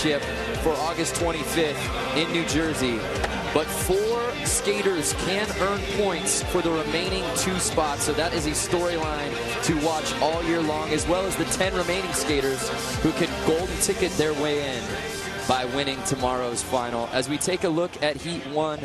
Championship for August 25th in New Jersey. But 4 skaters can earn points for the remaining 2 spots, so that is a storyline to watch all year long, as well as the 10 remaining skaters who can golden ticket their way in by winning tomorrow's final. As we take a look at Heat 1,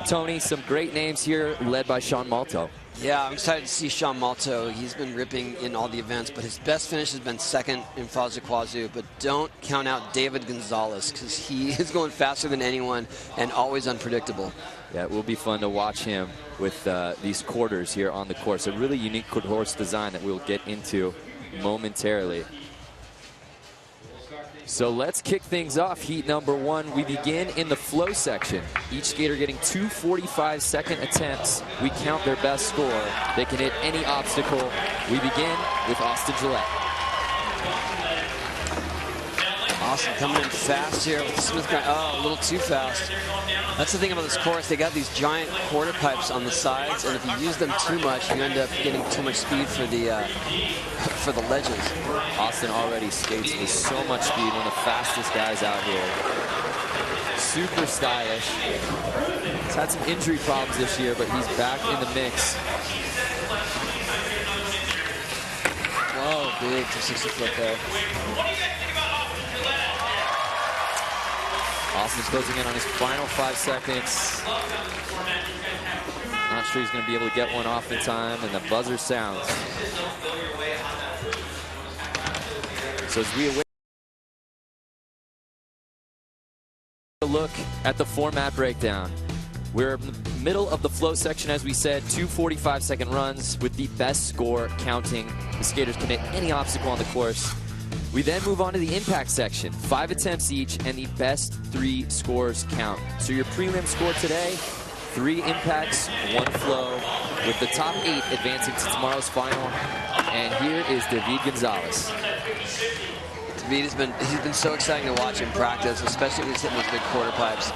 Tony, some great names here led by Sean Malto. Yeah, I'm excited to see Sean Malto. He's been ripping in all the events, but his best finish has been second in Foz do Iguaçu. But don't count out David Gonzalez, because he is going faster than anyone and always unpredictable. Yeah, it will be fun to watch him with these quarters here on the course. A really unique course design that we'll get into momentarily. So let's kick things off. Heat number 1. We begin in the flow section. Each skater getting 2 45-second attempts. We count their best score. They can hit any obstacle. We begin with Austin Gillette. Austin coming in fast here with Smith. Oh, a little too fast. That's the thing about this course. They got these giant quarter pipes on the sides, and if you use them too much, you end up getting too much speed for the ledges. Austin already skates with so much speed, one of the fastest guys out here. Super stylish. He's had some injury problems this year, but he's back in the mix. Whoa, big 260 flip there. Austin's closing in on his final 5 seconds. Not sure he's going to be able to get one off in time, and the buzzer sounds. So as we await a look at the format breakdown, we're in the middle of the flow section, as we said, 2 45-second runs with the best score counting. The skaters can hit any obstacle on the course. We then move on to the impact section, 5 attempts each, and the best 3 scores count. So your prelim score today, 3 impacts, 1 flow, with the top 8 advancing to tomorrow's final. And here is David Gonzalez. David he's been so exciting to watch in practice, especially when he's hitting those big quarter pipes.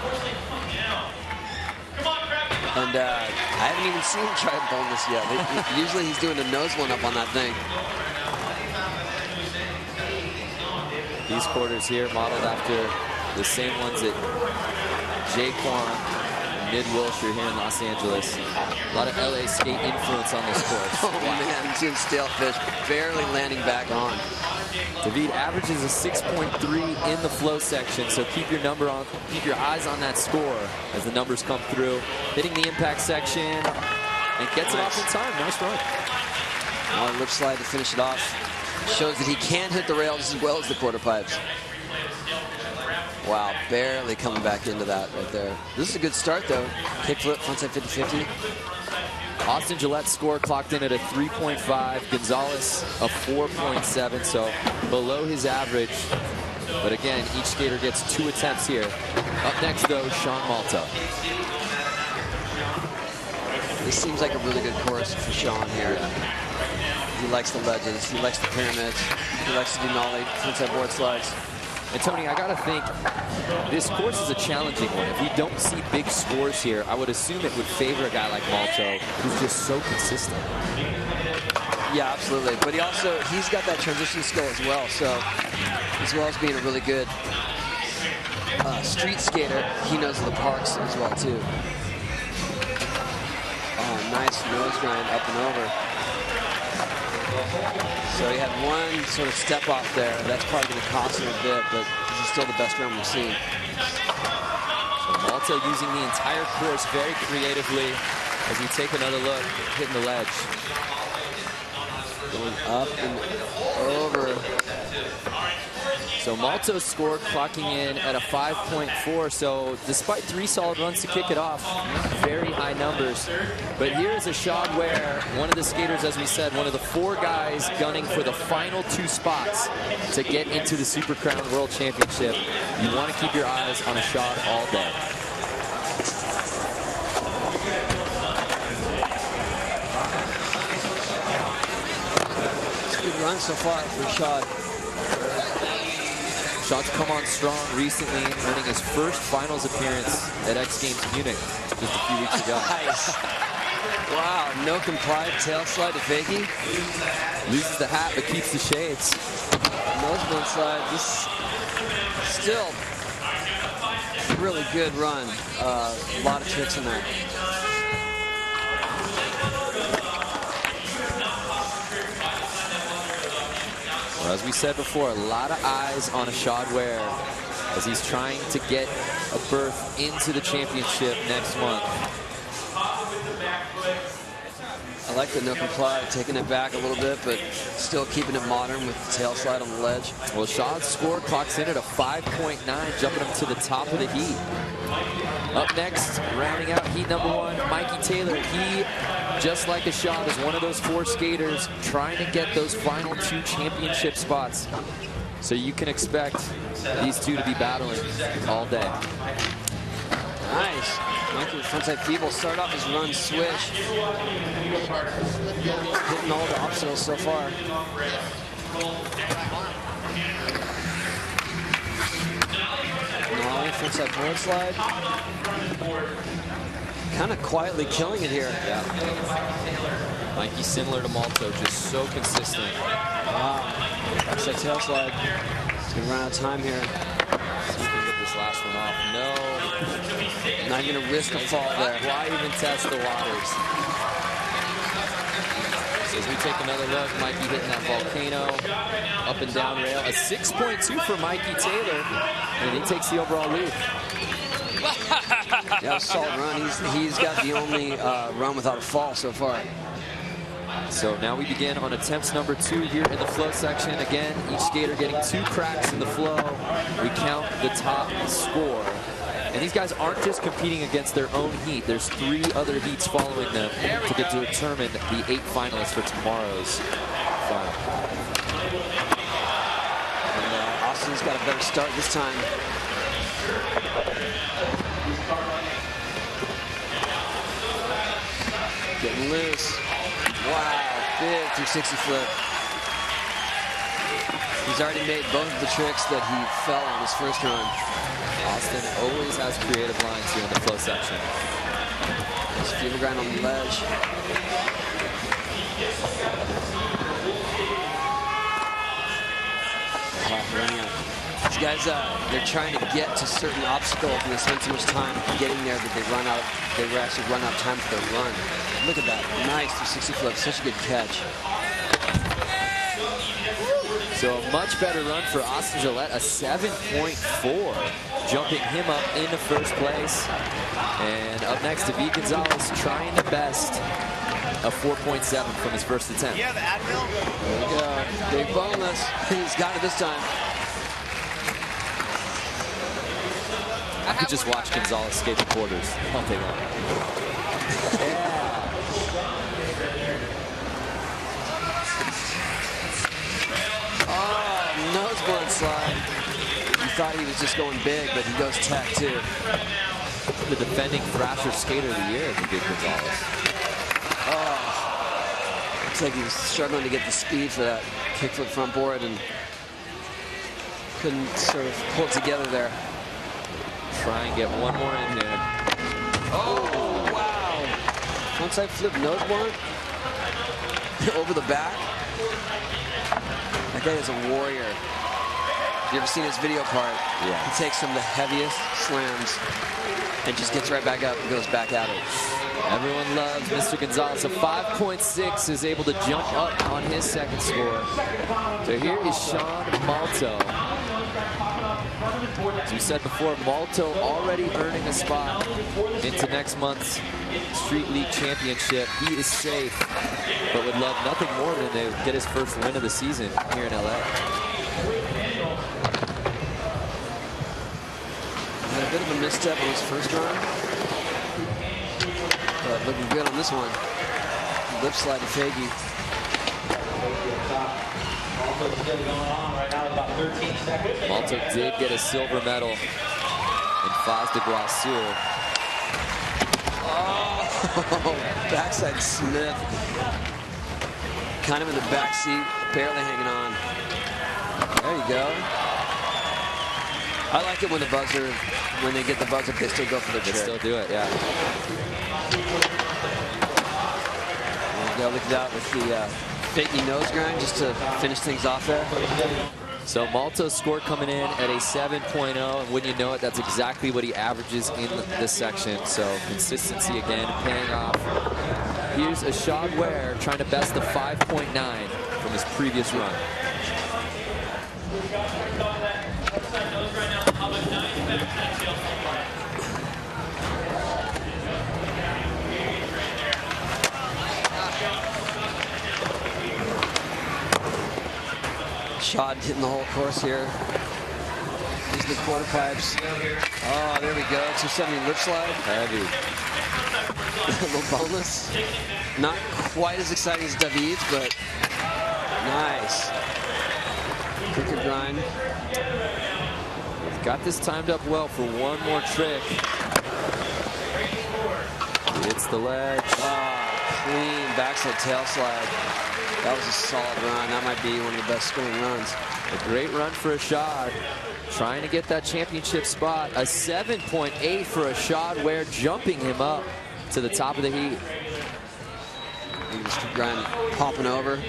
And I haven't even seen him try a bonus yet. Usually he's doing a nose one up on that thing. These quarters here modeled after the same ones that Jaquan, Mid-Wilshire here in Los Angeles. A lot of LA skate influence on this course. Oh man, he's doing stalefish, barely landing back on. David averages a 6.3 in the flow section, so keep your eyes on that score as the numbers come through. Hitting the impact section and gets it off in time. Nice run. On lip slide to finish it off. Shows that he can hit the rails as well as the quarter pipes. Wow, barely coming back into that right there. This is a good start though. Kickflip, frontside 50-50. Austin Gillette's score clocked in at a 3.5. Gonzalez a 4.7, so below his average. But again, each skater gets 2 attempts here. Up next though, Sean Malto. This seems like a really good course for Sean here. He likes the ledges, he likes the pyramids, he likes to do nollie, frontside board slides. And Tony, I gotta think, this course is a challenging one. If we don't see big scores here, I would assume it would favor a guy like Malto, who's just so consistent. Yeah, absolutely. But he's got that transition skill as well. So, as well as being a really good street skater, he knows the parks as well too. Oh, nice nose grind up and over. So he had one sort of step off there. That's probably going to cost him a bit, but this is still the best round we've seen. So Malto using the entire course very creatively as we take another look, hitting the ledge. Going up and over. So Malto's score clocking in at a 5.4. So despite 3 solid runs to kick it off, very high numbers. But here is a shot where one of the skaters, as we said, one of the 4 guys gunning for the final 2 spots to get into the Super Crown World Championship. You want to keep your eyes on a shot all day. It's a good run so far for Shad. Shad's come on strong recently, earning his first finals appearance at X Games Munich just a few weeks ago. Nice. Wow, no complied tail slide to fakie. Loses the hat but keeps the shades. Nose blunt slide. This still really good run. A lot of tricks in there. Well, as we said before, a lot of eyes on Ashad Ware as he's trying to get a berth into the championship next month. I like the no comply, taking it back a little bit, but still keeping it modern with the tail slide on the ledge. Well, Ashad's score clocks in at a 5.9, jumping him to the top of the heat. Up next, rounding out heat number 1, Mikey Taylor. He, just like Ashad, is one of those 4 skaters trying to get those final 2 championship spots. So you can expect these 2 to be battling all day. Nice. Mikey with frontside feeble. Start off his run swish. Hitting all the obstacles so far. Nollie, frontside board slide. Kind of quietly killing it here. Yeah. Mikey, similar to Malto, just so consistent. Wow. Backside tail slide. He's going to run out of time here. See if we can get this last one off. No. Not going to risk a fall there. Why even test the waters? So as we take another look, Mikey hitting that volcano, up and down rail. A 6.2 for Mikey Taylor, and he takes the overall lead. Yeah, solid run. He's got the only run without a fall so far. So now we begin on attempts number 2 here in the flow section. Again, each skater getting 2 cracks in the flow. We count the top score. And these guys aren't just competing against their own heat. There's 3 other heats following them to determine the 8 finalists for tomorrow's final. And Austin's got a better start this time. Getting loose. Wow, big 360 flip. He's already made both of the tricks that he fell on his first run. Austin always has creative lines here in the flow section. Just feeble grind on the ledge. These guys, they're trying to get to certain obstacles, and they spend so much time getting there that they actually run out of time for their run. Look at that, nice 360 flip, such a good catch. So a much better run for Austin Gillette, a 7.4, jumping him up into first place. And up next, David Gonzalez trying the best, a 4.7 from his first attempt. Yeah, the Advil. There we go, big bonus. He's got it this time. I could just watch Gonzalez skate the quarters all day long. Yeah. Oh, noseblunt slide. You thought he was just going big, but he goes tech too. The defending Thrasher Skater of the Year, David Gonzalez. Oh, looks like he was struggling to get the speed for that kickflip front board and couldn't sort of pull it together there. Try and get one more in there. Oh, wow. Frontside flip nose blunt over the back. That guy is a warrior. Have you ever seen his video part? Yeah. He takes some of the heaviest slams and just gets right back up and goes back at it. Everyone loves Mr. Gonzalez. A 5.6 is able to jump up on his second score. So here is Sean Malto. As we said before, Malto already earning a spot into next month's Street League Championship. He is safe, but would love nothing more than to get his first win of the season here in LA. Had a bit of a misstep on his first run, but looking good on this one. Lip slide to Faggy. Malto did get a silver medal in Foz de Guassu. Oh, backside Smith. Kind of in the back seat, barely hanging on. There you go. I like it when the buzzer, when they get the buzzer, they still go for the trick. They still do it, yeah. There you go, look at that with the fakey nose grind just to finish things off there. So Malto's score coming in at a 7.0, and when you know it, that's exactly what he averages in this section. So consistency again paying off. Here's Ashad Ware trying to best the 5.9 from his previous run. Shot hitting the whole course here. These are the quarter pipes. Oh, there we go. 270 lip slide. Heavy. A little boneless. Not quite as exciting as David's, but nice. Crooked grind. We've got this timed up well for one more trick. It's the ledge. Clean backside tail slide. That was a solid run. That might be one of the best scoring runs. A great run for Ashad. Trying to get that championship spot. A 7.8 for Ashad Ware, jumping him up to the top of the heat. He just grind popping over.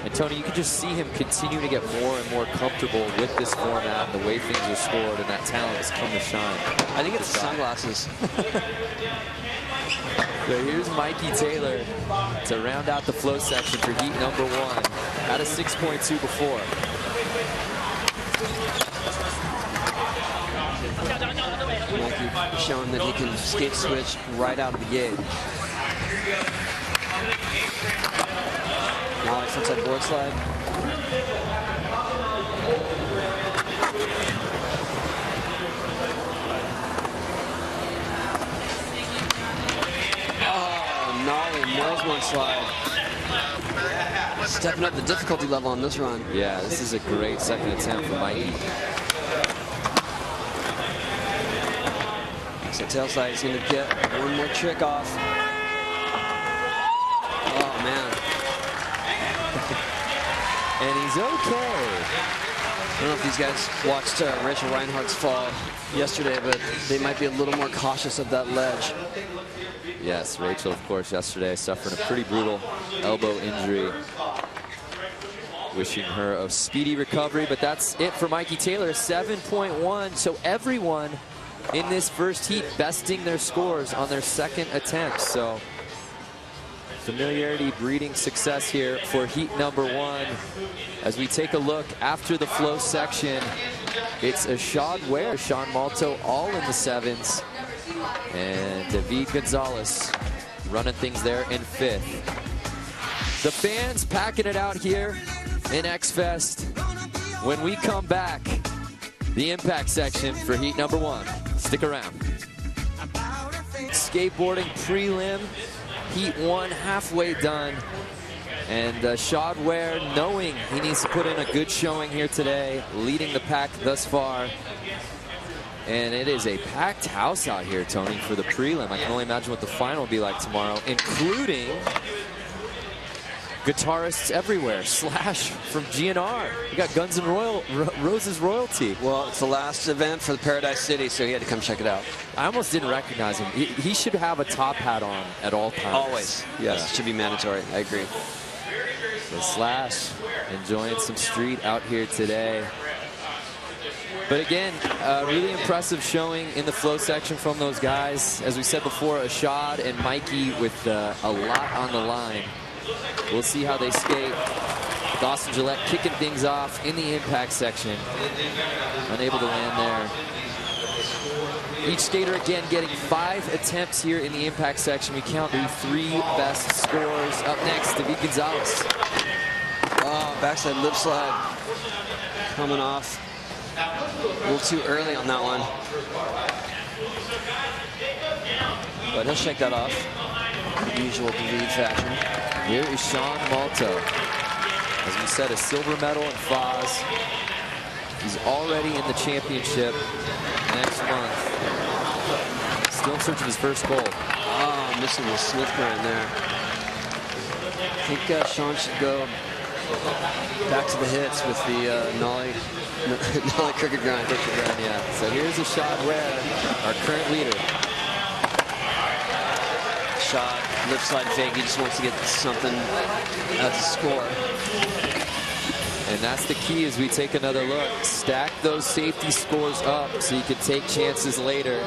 And Tony, you can just see him continue to get more and more comfortable with this format and the way things are scored, and that talent has come to shine. I think it's the sunglasses. So here's Mikey Taylor to round out the flow section for heat number 1. Had a 6.2 before. Mikey showing that he can skate switch right out of the gate. Now like frontside board slide. Nose one slide. Stepping up the difficulty level on this run. Yeah, this is a great second attempt for Mikey. So tail slide, he's going to get one more trick off. Oh, man. And he's okay. I don't know if these guys watched Rachel Reinhardt's fall yesterday, but they might be a little more cautious of that ledge. Yes, Rachel, of course, yesterday suffering a pretty brutal elbow injury. Wishing her a speedy recovery, but that's it for Mikey Taylor, 7.1. So everyone in this first heat besting their scores on their second attempt. So familiarity breeding success here for heat number 1. As we take a look after the flow section, it's Ashad Ware, Sean Malto all in the 7s. And David Gonzalez running things there in 5th. The fans packing it out here in X-Fest. When we come back, the impact section for heat number 1. Stick around. Skateboarding prelim, heat 1 halfway done. And Ashad Ware, knowing he needs to put in a good showing here today, leading the pack thus far. And it is a packed house out here, Tony, for the prelim. I can only imagine what the final will be like tomorrow, including guitarists everywhere. Slash from GNR. We got Guns N' Roses royalty. Well, it's the last event for the Paradise City, so he had to come check it out. I almost didn't recognize him. He should have a top hat on at all times. Always. Yes, it should be mandatory. I agree. So Slash enjoying some street out here today. But again, really impressive showing in the flow section from those guys. As we said before, Ashad and Mikey with a lot on the line. We'll see how they skate. Dawson Gillette kicking things off in the impact section. Unable to land there. Each skater again getting 5 attempts here in the impact section. We count the 3 best scores. Up next, David Gonzalez. Oh, backside lip slide coming off. A little too early on that one. But he'll shake that off. Usual David fashion. Here is Sean Malto. As we said, a silver medal in FOS. He's already in the championship next month. Still in search of his first goal. Oh, missing the Smith grind there. I think Sean should go back to the hits with the nollie crooked grind. Yeah. So here's Ashad Ware, our current leader. Shot, lip slide fake. He just wants to get something out to score. And that's the key as we take another look. Stack those safety scores up so you can take chances later.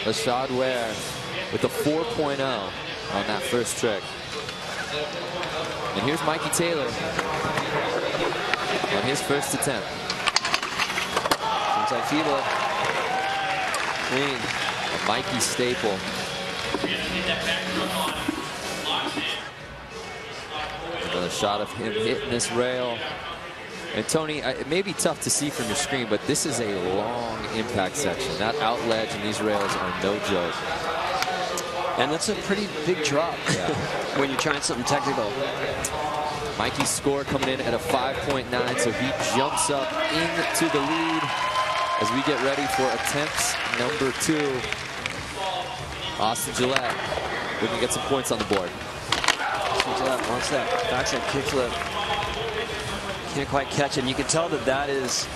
Rashad Ware with a 4.0 on that first trick. And here's Mikey Taylor on his first attempt. Inside feeble. Clean. A Mikey staple. Another shot of him hitting this rail. And Tony, it may be tough to see from your screen, but this is a long impact section. That out ledge and these rails are no joke. And that's a pretty big drop when you're trying something technical. Mikey's score coming in at a 5.9, so he jumps up into the lead as we get ready for attempts number 2. Austin Gillette looking to get some points on the board. Gillette wants that backside kickflip. Can't quite catch it. And you can tell that that is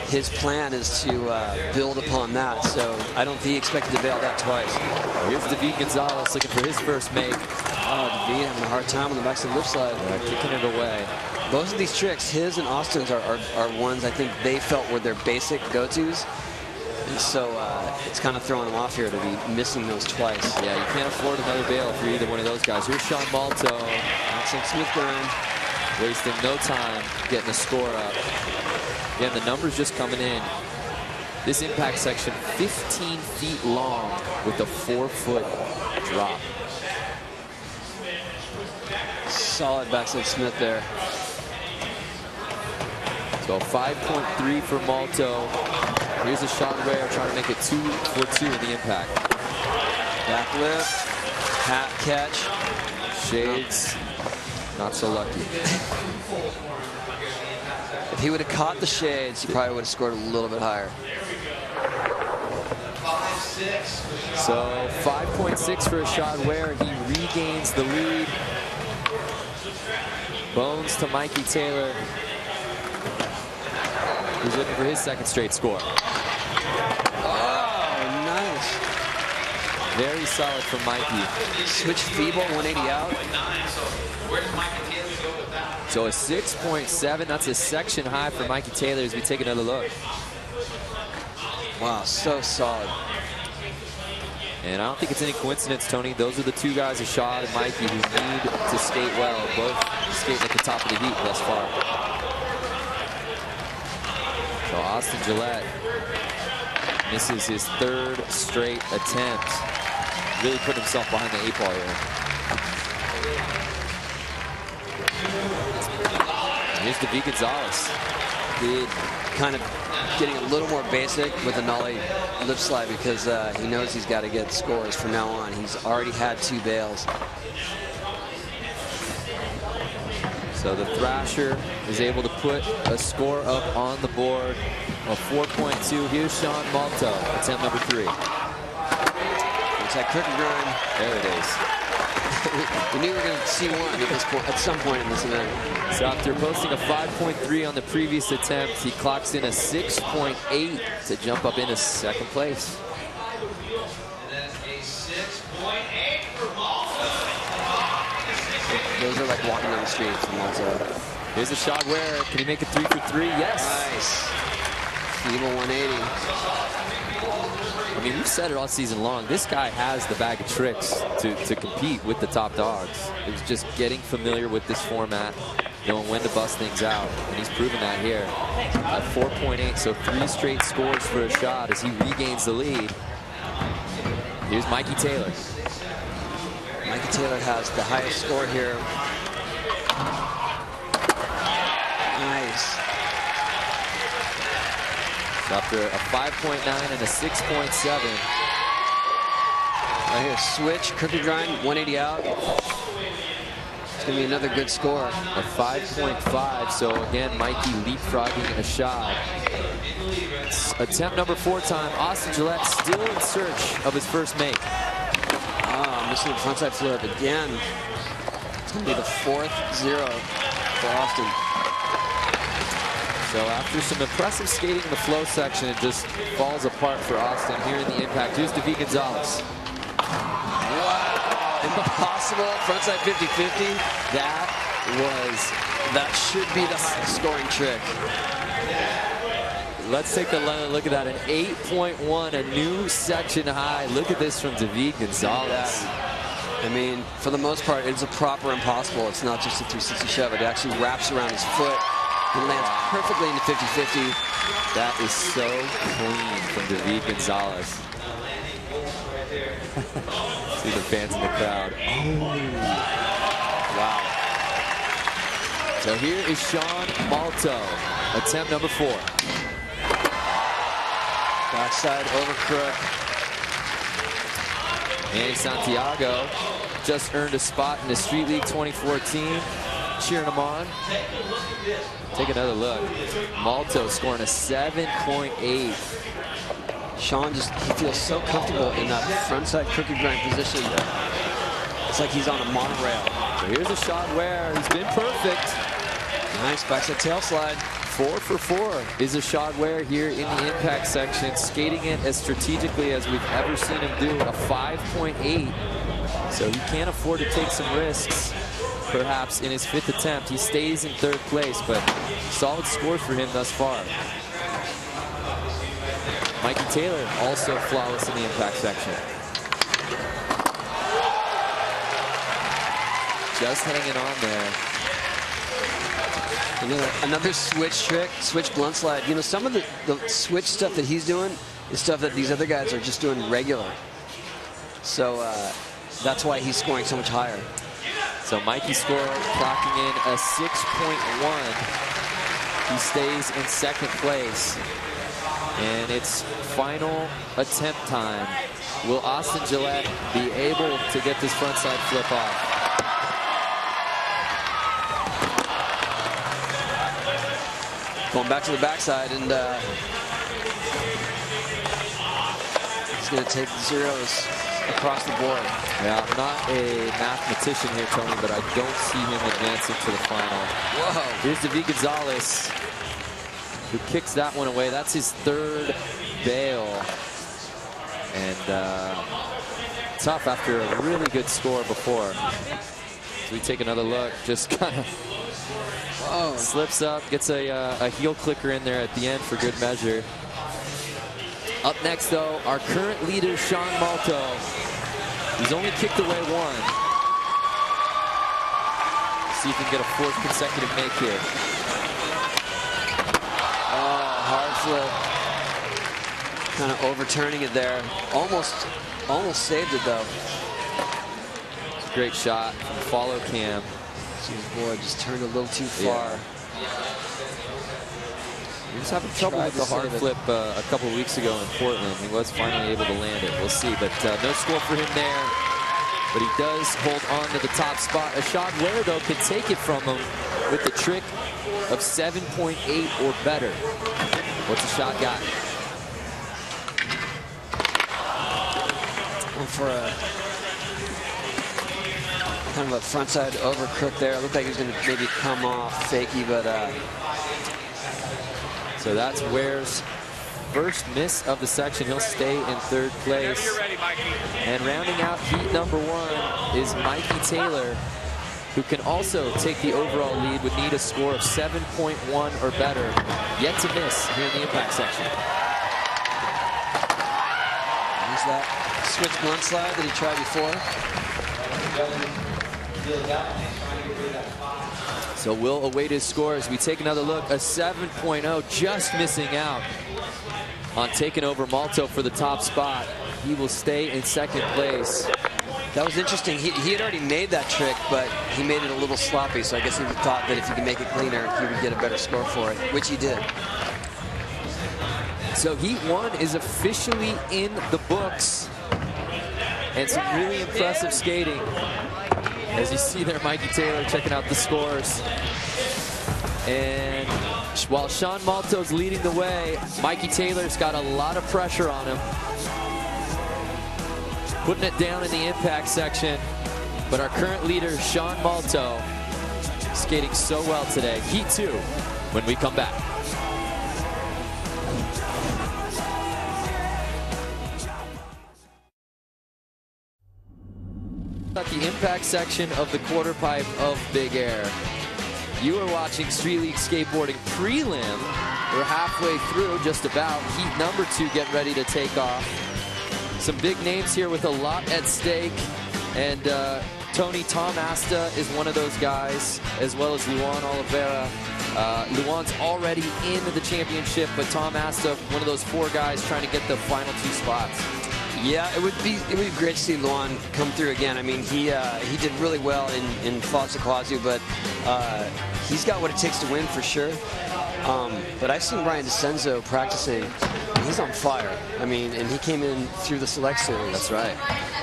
his plan, is to build upon that. So I don't think he expected to bail that twice. Here's David Gonzalez looking for his first make. Oh, David having a hard time on the backside lip slide. Kicking it away. Both of these tricks, his and Austin's, are ones I think they felt were their basic go-tos. And so it's kind of throwing them off here to be missing those twice. Yeah, you can't afford another bail for either one of those guys. Here's Sean Malto. That's Smith grind. Wasting no time getting the score up. Again, the numbers just coming in. This impact section, 15 feet long with a 4-foot drop. Solid backside Smith there. So 5.3 for Malto. Here's a shot Ware trying to make it 2 for 2 in the impact. Back lift, hat catch. Shades, not so lucky. If he would have caught the shades, he probably would have scored a little bit higher. So 5.6 for a shot Ware. He regains the lead. Bones to Mikey Taylor, who's looking for his second straight score. Oh, nice. Very solid from Mikey. Switch feeble, 180 out. So a 6.7, that's a section high for Mikey Taylor as we take another look. Wow, so solid. And I don't think it's any coincidence, Tony. Those are the two guys, Ashad and Mikey, who need to skate well. Both skating at the top of the heap thus far. So Austin Gillette misses his 3rd straight attempt. Really put himself behind the 8 ball here. Here's David Gonzalez. David kind of getting a little more basic with the nollie lip slide because he knows he's got to get scores from now on. He's already had 2 bails. So the Thrasher is able to put a score up on the board of 4.2. Here's Sean Malto, attempt number 3. It's that crooked grind. There it is. We knew we were going to see one at this point, at some point in this event. So after posting a 5.3 on the previous attempt, he clocks in a 6.8 to jump up into 2nd place. Those are like walking down the street from Malto. Here's a shot Ware. Can he make it 3 for 3? Yes. Nice. Feeble 180. I mean, we've said it all season long. This guy has the bag of tricks to compete with the top dogs. It was just getting familiar with this format, knowing when to bust things out, and he's proven that here at 4.8. So 3 straight scores for a shot as he regains the lead. Here's Mikey Taylor. Mikey Taylor has the highest score here. Nice. So after a 5.9 and a 6.7. Right here, switch, crooked grind, 180 out. It's going to be another good score. A 5.5, so again, Mikey leapfrogging a shot. Attempt number 4 time. Austin Gillette still in search of his first make. Ah, missing the frontside flip again. It's going to be the 4th 0 for Austin. So after some impressive skating in the flow section, it just falls apart for Austin here in the impact. Here's David Gonzalez. Wow, impossible frontside 50-50. That was That should be the highest scoring trick. Let's take a look at that. An 8.1, a new section high. Look at this from David Gonzalez. I mean, for the most part, it's a proper impossible. It's not just a 360 shove. It actually wraps around his foot. He lands perfectly into 50-50. That is so clean from David Gonzalez. See the fans in the crowd. Oh. Wow. So here is Sean Malto, attempt number 4. Backside over crook. Manny Santiago just earned a spot in the Street League 2014. Cheering him on. Take another look. Malto scoring a 7.8. Sean he feels so comfortable in that frontside crooked grind position. It's like he's on a monorail. So here's a shot where he's been perfect. Nice backside tail slide. 4 for 4 is a shot where here in the impact section, skating it as strategically as we've ever seen him do, a 5.8. So he can't afford to take some risks. Perhaps in his 5th attempt, he stays in 3rd place, but solid score for him thus far. Mikey Taylor also flawless in the impact section. Just hanging on there. Another switch trick, switch blunt slide. You know, some of the switch stuff that he's doing is stuff that these other guys are just doing regular. So that's why he's scoring so much higher. So Mikey score clocking in a 6.1. He stays in 2nd place. And it's final attempt time. Will Austin Gillette be able to get this frontside flip off? Going back to the backside, and he's going to take the zeros across the board. Yeah, I'm not a mathematician here, Tony, but I don't see him advancing to the final. Whoa. Here's David Gonzalez, who kicks that one away. That's his 3rd bail. And tough after a really good score before. So we take another look, just kind of slips up, gets a heel clicker in there at the end for good measure. Up next, though, our current leader, Sean Malto. He's only kicked away 1. See if he can get a 4th consecutive make here. Oh, hard flip. Kind of overturning it there. Almost saved it, though. It's a great shot from follow cam. His board just turned a little too far. He was having trouble with the hard flip a couple of weeks ago in Portland. He was finally able to land it. We'll see, but no score for him there. But he does hold on to the top spot. A shot where, though, could take it from him with the trick of 7.8 or better. What's the shot got? For a kind of a frontside over crook there. It looked like he was going to maybe come off fakey, but so that's Ware's first miss of the section. He'll stay in 3rd place. And rounding out heat number 1 is Mikey Taylor, who can also take the overall lead, would need a score of 7.1 or better. Yet to miss here in the impact section. There's that switch blunt slide that he tried before. So we'll await his score as we take another look. A 7.0, just missing out on taking over Malto for the top spot. He will stay in 2nd place. That was interesting. He had already made that trick, but he made it a little sloppy, so I guess he thought that if he could make it cleaner, he would get a better score for it, which he did. So heat 1 is officially in the books. And some really impressive skating. As you see there, Mikey Taylor checking out the scores. And while Sean Malto's leading the way, Mikey Taylor's got a lot of pressure on him. Putting it down in the impact section. But our current leader, Sean Malto, skating so well today. Heat 2 when we come back. At the impact section of the quarter pipe of Big Air. You are watching Street League Skateboarding Prelim. We're halfway through, just about. Heat number 2 getting ready to take off. Some big names here with a lot at stake. And Tom Asta is one of those guys, as well as Luan Oliveira. Luan's already in the championship, but Tom Asta, one of those 4 guys trying to get the final 2 spots. Yeah, it would be great to see Luan come through again. I mean, he did really well in Fox Aquazio, but he's got what it takes to win for sure. But I've seen Ryan DeCenzo practicing. He's on fire. I mean, and he came in through the Select Series. That's right.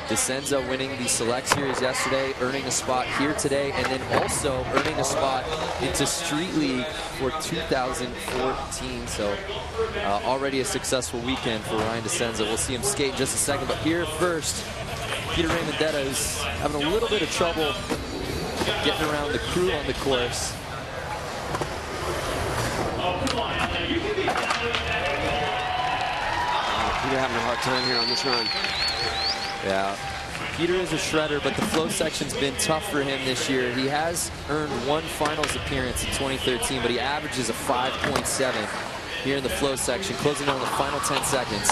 DeCenzo winning the Select Series yesterday, earning a spot here today, and then also earning a spot into Street League for 2014. So already a successful weekend for Ryan DeCenzo. We'll see him skate in just a second. But here first, Peter Raymondetta is having a little bit of trouble getting around the crew on the course. Peter having a hard time here on this run. Yeah, Peter is a shredder, but the flow section's been tough for him this year. He has earned 1 finals appearance in 2013, but he averages a 5.7 here in the flow section, closing on the final 10 seconds.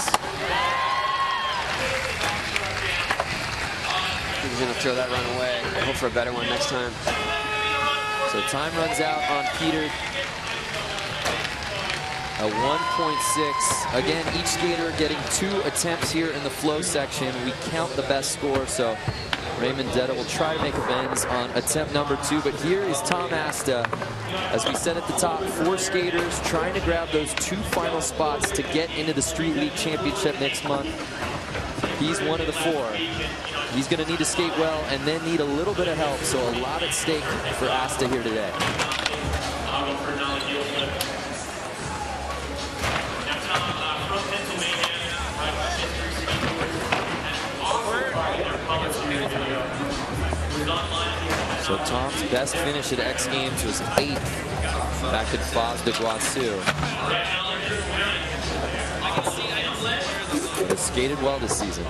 He's going to throw that run away. Hope for a better one next time. So time runs out on Peter. A 1.6. Again, each skater getting 2 attempts here in the flow section. We count the best score, so Raymondetta will try to make amends on attempt number 2. But here is Tom Asta. As we said at the top, 4 skaters trying to grab those 2 final spots to get into the Street League Championship next month. He's one of the 4. He's going to need to skate well and then need a little bit of help, so a lot at stake for Asta here today. So Tom's best finish at X Games was 8th back in Foz de Guasu. Has skated well this season.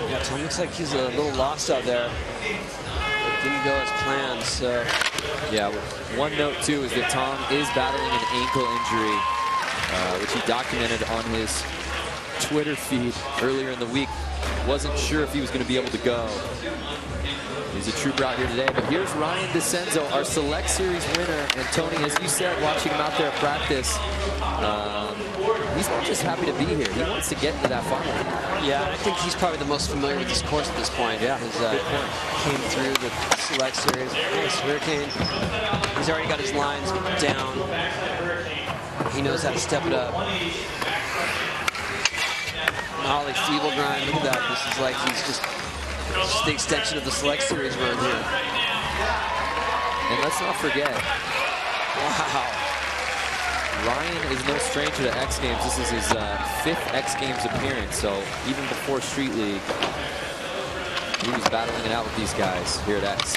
Yeah, Tom looks like he's a little lost out there. It didn't go as planned, so. Yeah, one note too is that Tom is battling an ankle injury, which he documented on his Twitter feed earlier in the week. Wasn't sure if he was going to be able to go. He's a trooper out here today, but here's Ryan DeCenzo, our Select Series winner. And Tony, as you said, watching him out there at practice, he's not just happy to be here. He wants to get into that final. Yeah, I think he's probably the most familiar with this course at this point. Yeah, came through the Select Series. Nice Hurricane. He's already got his lines down. He knows how to step it up. Ollie feeble grind. Look at that. This is like he's just the extension of the Select Series run here. And let's not forget, wow, Ryan is no stranger to X Games. This is his 5th X Games appearance. So even before Street League, he was battling it out with these guys here at X.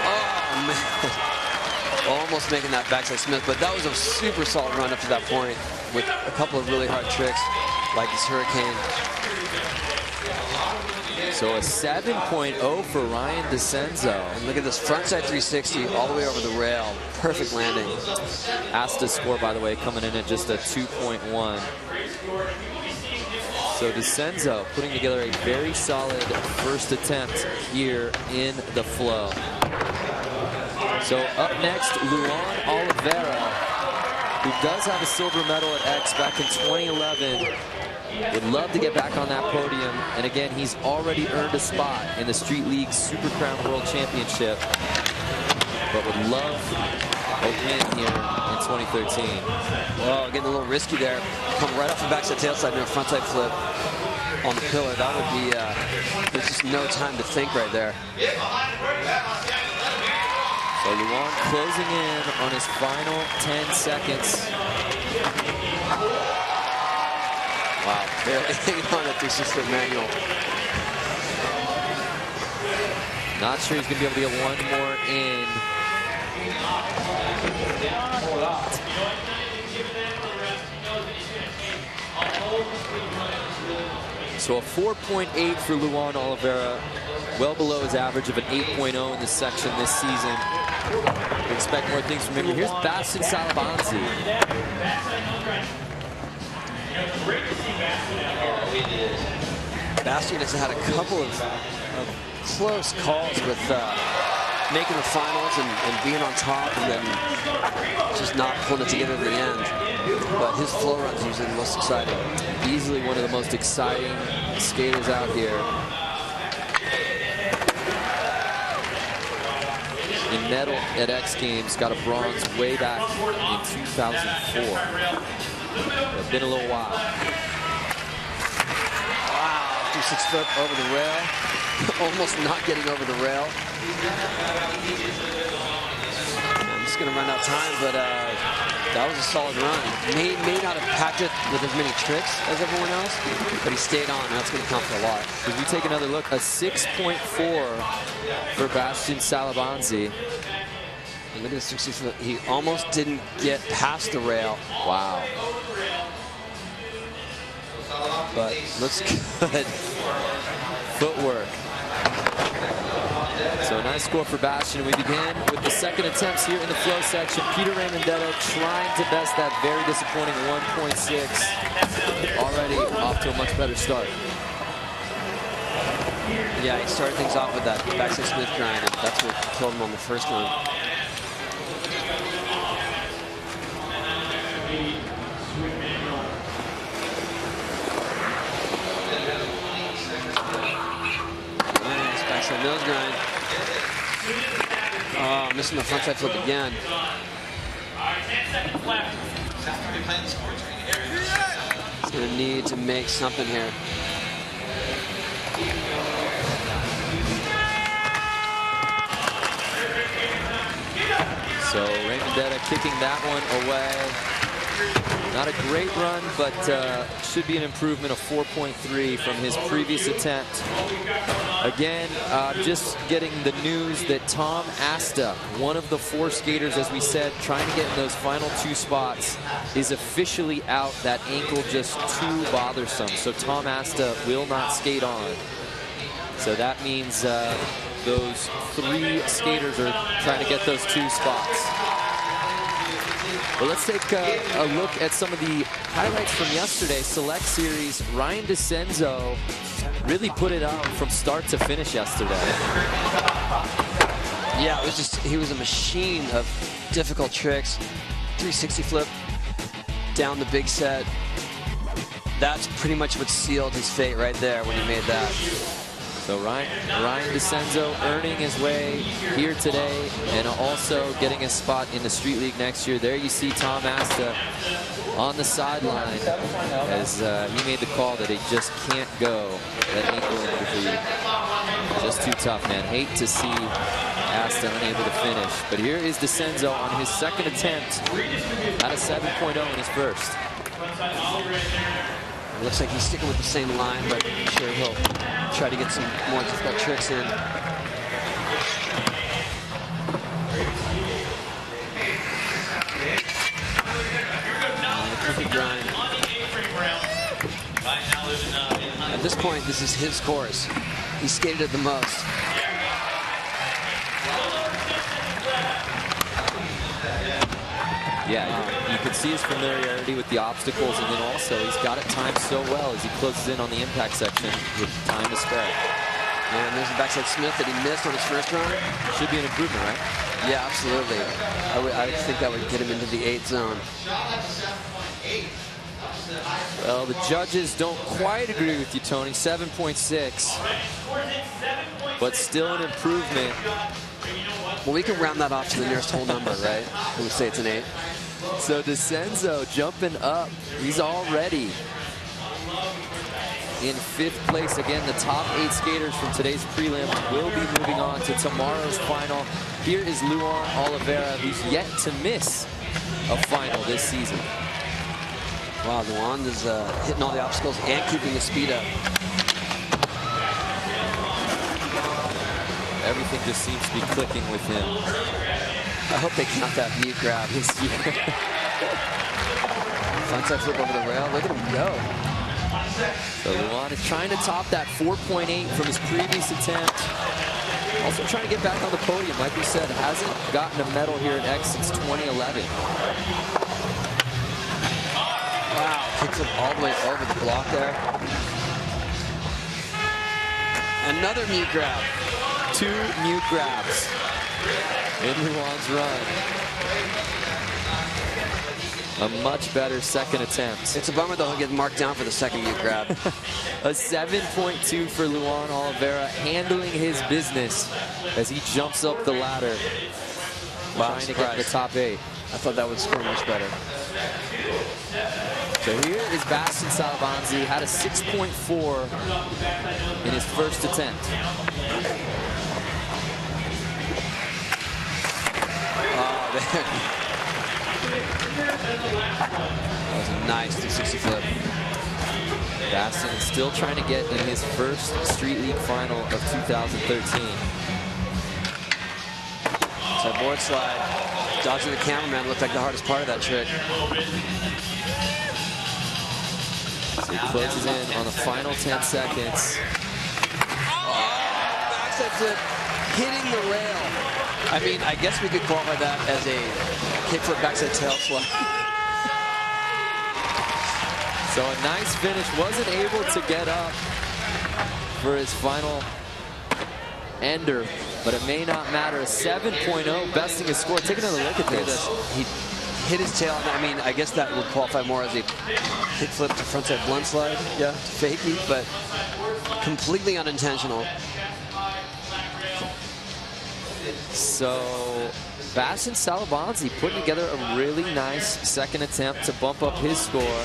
Oh, man. Almost making that backside Smith, but that was a super solid run up to that point with a couple of really hard tricks like this Hurricane. So a 7.0 for Ryan DeCenzo. And look at this frontside 360 all the way over the rail. Perfect landing. Asta's score, by the way, coming in at just a 2.1. So DeCenzo putting together a very solid first attempt here in the flow. So up next, Luan Oliveira, who does have a silver medal at X back in 2011. Would love to get back on that podium. And again, he's already earned a spot in the Street League Super Crown World Championship, but would love a win here in 2013. Well, getting a little risky there. Come right off the backside tailside and a frontside flip on the pillar. That would be, there's just no time to think right there. So Luan closing in on his final 10 seconds. Wow, barely hanging on at 360 manual. Not sure he's going to be able to get one more in. So a 4.8 for Luan Oliveira, well below his average of an 8.0 in this section this season. We expect more things from him. Here's Bastian Salabanzi. Bastian has had a couple of close calls with making the finals and being on top and then just not pulling it together at the end. But his flow run's usually the most exciting. Easily one of the most exciting skaters out here. He medaled at X Games, got a bronze way back in 2004. It's been a little while. Wow, 6 foot over the rail. Almost not getting over the rail. I'm just going to run out of time, but that was a solid run. May not have packed it with as many tricks as everyone else, but he stayed on, and that's going to count for a lot. As we take another look, a 6.4 for Bastian Salabanzi. And look at this 60 foot. He almost didn't get past the rail. Wow. But looks good. Footwork. So a nice score for Bastian. We begin with the second attempts here in the flow section. Peter Raymondetto trying to best that very disappointing 1.6. Already off to a much better start. Yeah, he started things off with that backside Smith grind, and that's what killed him on the first run. Nice backside nose grind. Oh, missing the frontside flip again. He's going to need to make something here. So Raymondetto kicking that one away. Not a great run, but should be an improvement of 4.3 from his previous attempt. Again, just getting the news that Tom Asta, one of the 4 skaters, as we said, trying to get in those final 2 spots, is officially out. That ankle just too bothersome. So Tom Asta will not skate on. So that means those 3 skaters are trying to get those 2 spots. Well, let's take a look at some of the highlights from yesterday. Select Series, Ryan DeCenzo really put it on from start to finish yesterday. Yeah, it was just, he was a machine of difficult tricks. 360 flip down the big set. That's pretty much what sealed his fate right there when he made that. So Ryan DeCenzo earning his way here today and also getting a spot in the Street League next year. There you see Tom Asta on the sideline as he made the call that he just can't go. That ankle injury, just too tough, man. Hate to see Asta unable to finish. But here is DeCenzo on his second attempt at a 7.0 in his first. It looks like he's sticking with the same line, but I'm sure he'll try to get some more difficult tricks in. Perfect grind. At this point, this is his course. He skated it the most. Yeah, you can see his familiarity with the obstacles, and then also he's got it timed so well as he closes in on the impact section with time to spare. Yeah, and there's the backside Smith that he missed on his first run. Should be an improvement, right? Yeah, absolutely. I think that would get him into the 8 zone. Well, the judges don't quite agree with you, Tony. 7.6, but still an improvement. Well, we can round that off to the nearest whole number, right? We would say it's an 8. So DeCenzo jumping up. He's already in 5th place. Again, the top 8 skaters from today's prelim will be moving on to tomorrow's final. Here is Luan Oliveira, who's yet to miss a final this season. Wow, Luan is hitting all the obstacles and keeping his speed up. Everything just seems to be clicking with him. I hope they count that mute grab. Frontside flip over the rail. Look at him go. So Luan is trying to top that 4.8 from his previous attempt. Also trying to get back on the podium. Like we said, hasn't gotten a medal here at X since 2011. Wow, kicks him all the way over the block there. Another mute grab. 2 mute grabs in Luan's run. A much better second attempt. It's a bummer, though, he'll get marked down for the second mute grab. A 7.2 for Luan Oliveira, handling his business as he jumps up the ladder. Wow, trying to get to the top 8. I thought that would score much better. So here is Bastian Salabanzi, had a 6.4 in his first attempt. Oh, there. That was a nice 360 flip. Bastian is still trying to get in his first Street League final of 2013. So board slide. Dodging the cameraman looked like the hardest part of that trick. So he closes in on the final 10 seconds. Oh, backside flip, hitting the rail. I mean, I guess we could qualify that as a kickflip backside tail slide. So a nice finish. Wasn't able to get up for his final ender, but it may not matter. A 7.0, besting his score. Take another look at this. He hit his tail. I mean, I guess that would qualify more as a kickflip to frontside blunt slide. Yeah, fakey, but completely unintentional. So Bastian Salabanzi putting together a really nice second attempt to bump up his score.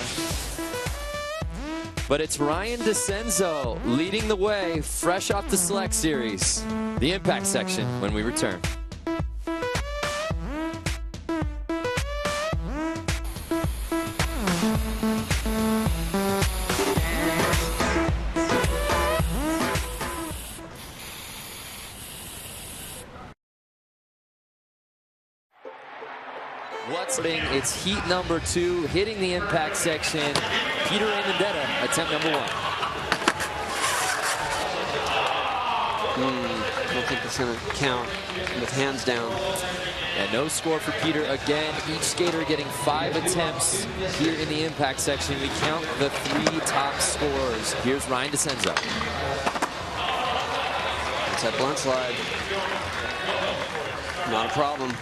But it's Ryan DeCenzo leading the way, fresh off the Select Series. The Impact section when we return. It's heat number 2, hitting the impact section. Peter Amendetta, attempt number 1. I don't think it's going to count with hands down. And no score for Peter again. Each skater getting 5 attempts here in the impact section. We count the 3 top scores. Here's Ryan DeCenzo. It's that blunt slide. Not a problem.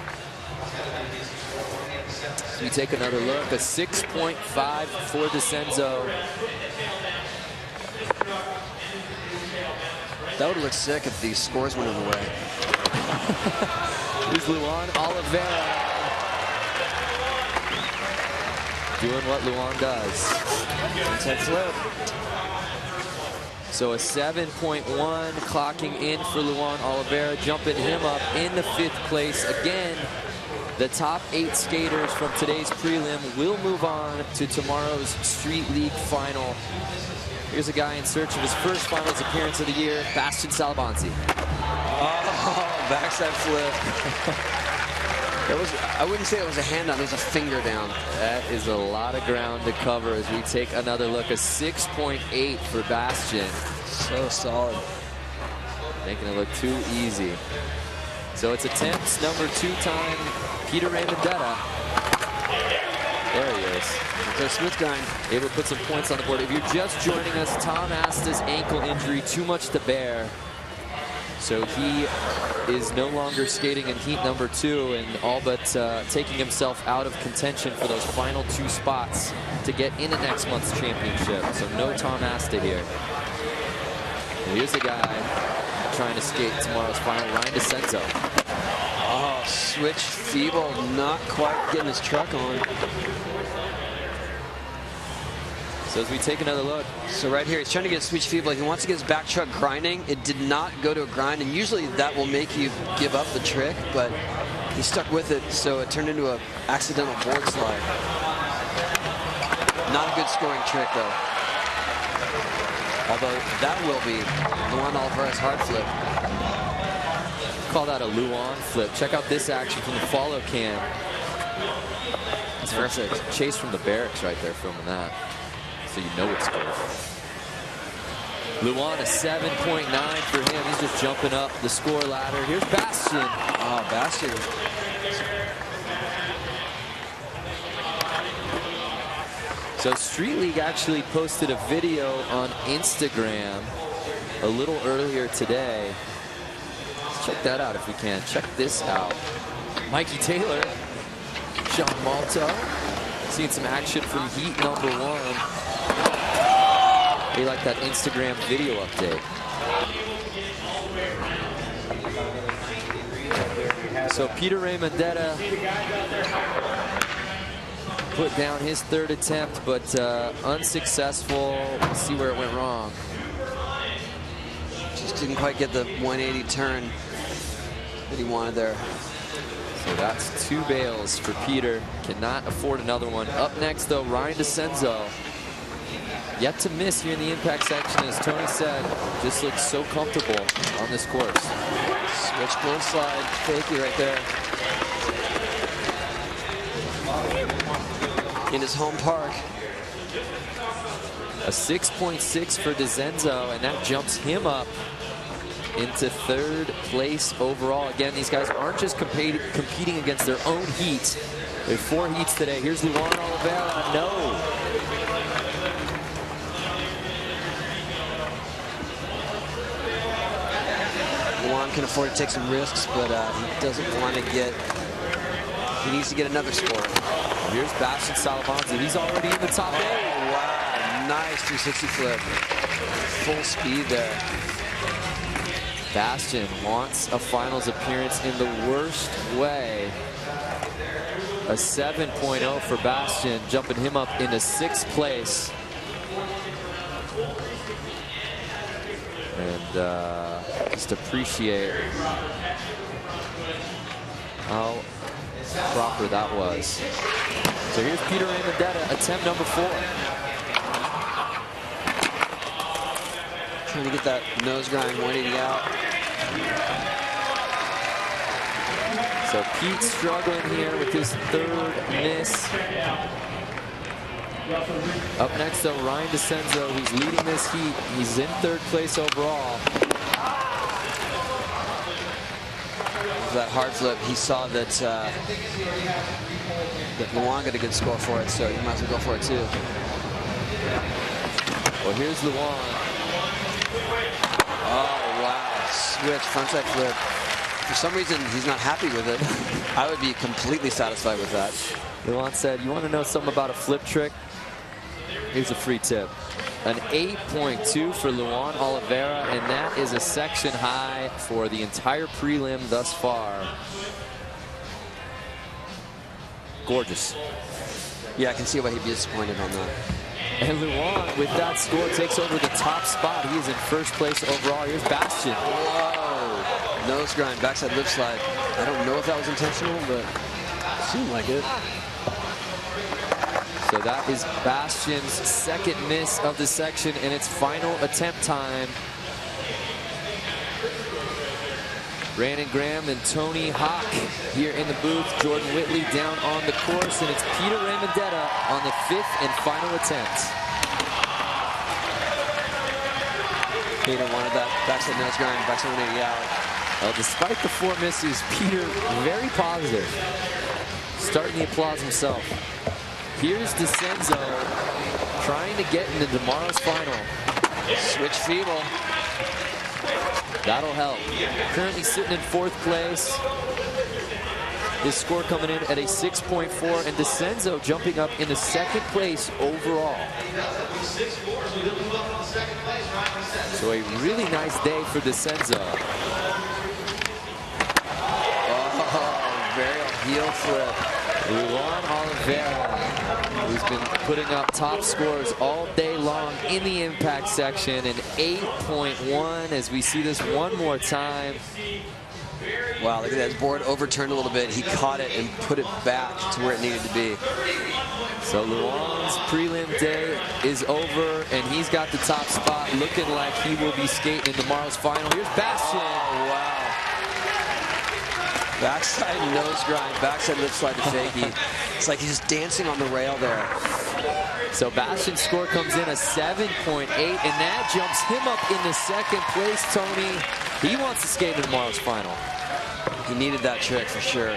We take another look. A 6.5 for DeCenzo. That would look sick if these scores went away. Here's Luan Oliveira doing what Luan does. Inside flip. So a 7.1 clocking in for Luan Oliveira, jumping him up in the 5th place. Again, the top 8 skaters from today's prelim will move on to tomorrow's Street League final. Here's a guy in search of his first finals appearance of the year, Bastian Salabanzi. Oh, backside flip. I wouldn't say it was a hand down, it was a finger down. That is a lot of ground to cover as we take another look. A 6.8 for Bastian. So solid. Making it look too easy. So it's attempts number 2 time, Peter Amendetta. There he is. So Smith guy able to put some points on the board. If you're just joining us, Tom Asta's ankle injury, too much to bear. So he is no longer skating in heat number 2 and all but taking himself out of contention for those final 2 spots to get into next month's championship. So no Tom Asta here. And here's the guy trying to skate tomorrow's final, Ryan DeCenzo. Oh, switch feeble, not quite getting his truck on. So as we take another look. So right here, he's trying to get switch feeble. He wants to get his back truck grinding. It did not go to a grind, and usually that will make you give up the trick, but he stuck with it, so it turned into an accidental board slide. Not a good scoring trick, though. Although that will be Luan Oliveira's hard flip. Call that a Luan flip. Check out this action from the follow cam. It's perfect. Chase from the barracks right there filming that. so you know it's good. Luan, a 7.9 for him. He's just jumping up the score ladder. Here's Bastian. Oh, Bastian. So Street League actually posted a video on Instagram a little earlier today. Let's check that out if we can. Check this out. Mikey Taylor, John Malto, seeing some action from heat number 1. They like that Instagram video update. So Peter Raymondetta put down his 3rd attempt, but unsuccessful. Let's see where it went wrong. Just didn't quite get the 180 turn that he wanted there. So that's 2 bails for Peter. Cannot afford another one. Up next, though, Ryan DeCenzo. Yet to miss here in the impact section, as Tony said. Just looks so comfortable on this course. Switch bull slide, fakie right there. In his home park. A 6.6 for DeCenzo, and that jumps him up into 3rd place overall. Again, these guys aren't just competing against their own heat. They have 4 heats today. Here's Luan Oliveira. No. Luan can afford to take some risks, but he doesn't want to get. He needs to get another score. Here's Bastian Salamanza. He's already in the top 8. Oh, wow. Nice 360 flip. Full speed there. Bastian wants a finals appearance in the worst way. A 7.0 for Bastian, jumping him up into 6th place. And just appreciate how proper that was. So here's Peter Raymondetta, attempt number 4. Trying to get that nose grind 180 out. So Pete struggling here with his 3rd miss. Up next, though, Ryan DeCenzo, who's leading this heat. He's in 3rd place overall. That hard flip, he saw that that Luan got a good score for it, so he might as well go for it too. Well, here's Luan. Oh, wow. Switch, frontside flip. For some reason, he's not happy with it. I would be completely satisfied with that. Luan said, you want to know something about a flip trick? Here's a free tip. An 8.2 for Luan Oliveira, and that is a section high for the entire prelim thus far. Gorgeous. Yeah, I can see why he'd be disappointed on that. And Luan, with that score, takes over the top spot. He is in 1st place overall. Here's Bastian. Whoa. Nose grind, backside lip slide. I don't know if that was intentional, but it seemed like it. So that is Bastian's 2nd miss of the section, and it's final attempt time. Brandon Graham and Tony Hawk here in the booth. Jordan Whitley down on the course, and it's Peter Raymondetta on the 5th and final attempt. Peter wanted that backside nose grind, backside 180 out. Well, despite the 4 misses, Peter very positive. Starting the applause himself. Here's DeCenzo trying to get into tomorrow's final. Switch feeble. That'll help. Currently sitting in 4th place. His score coming in at a 6.4, and DeCenzo jumping up into 2nd place overall. So a really nice day for DeCenzo. Oh, very heel flip. Luan Oliveira, who's been putting up top scores all day long in the impact section, an 8.1 as we see this one more time. Wow, look at that. His board overturned a little bit. He caught it and put it back to where it needed to be. So Luan's prelim day is over, and he's got the top spot, looking like he will be skating in tomorrow's final. Here's Bastian. Oh, wow. Backside nose grind, backside lip slide to fakie. It's like he's dancing on the rail there. So Bastian's score comes in a 7.8, and that jumps him up into second place, Tony. He wants to skate in tomorrow's final. He needed that trick for sure.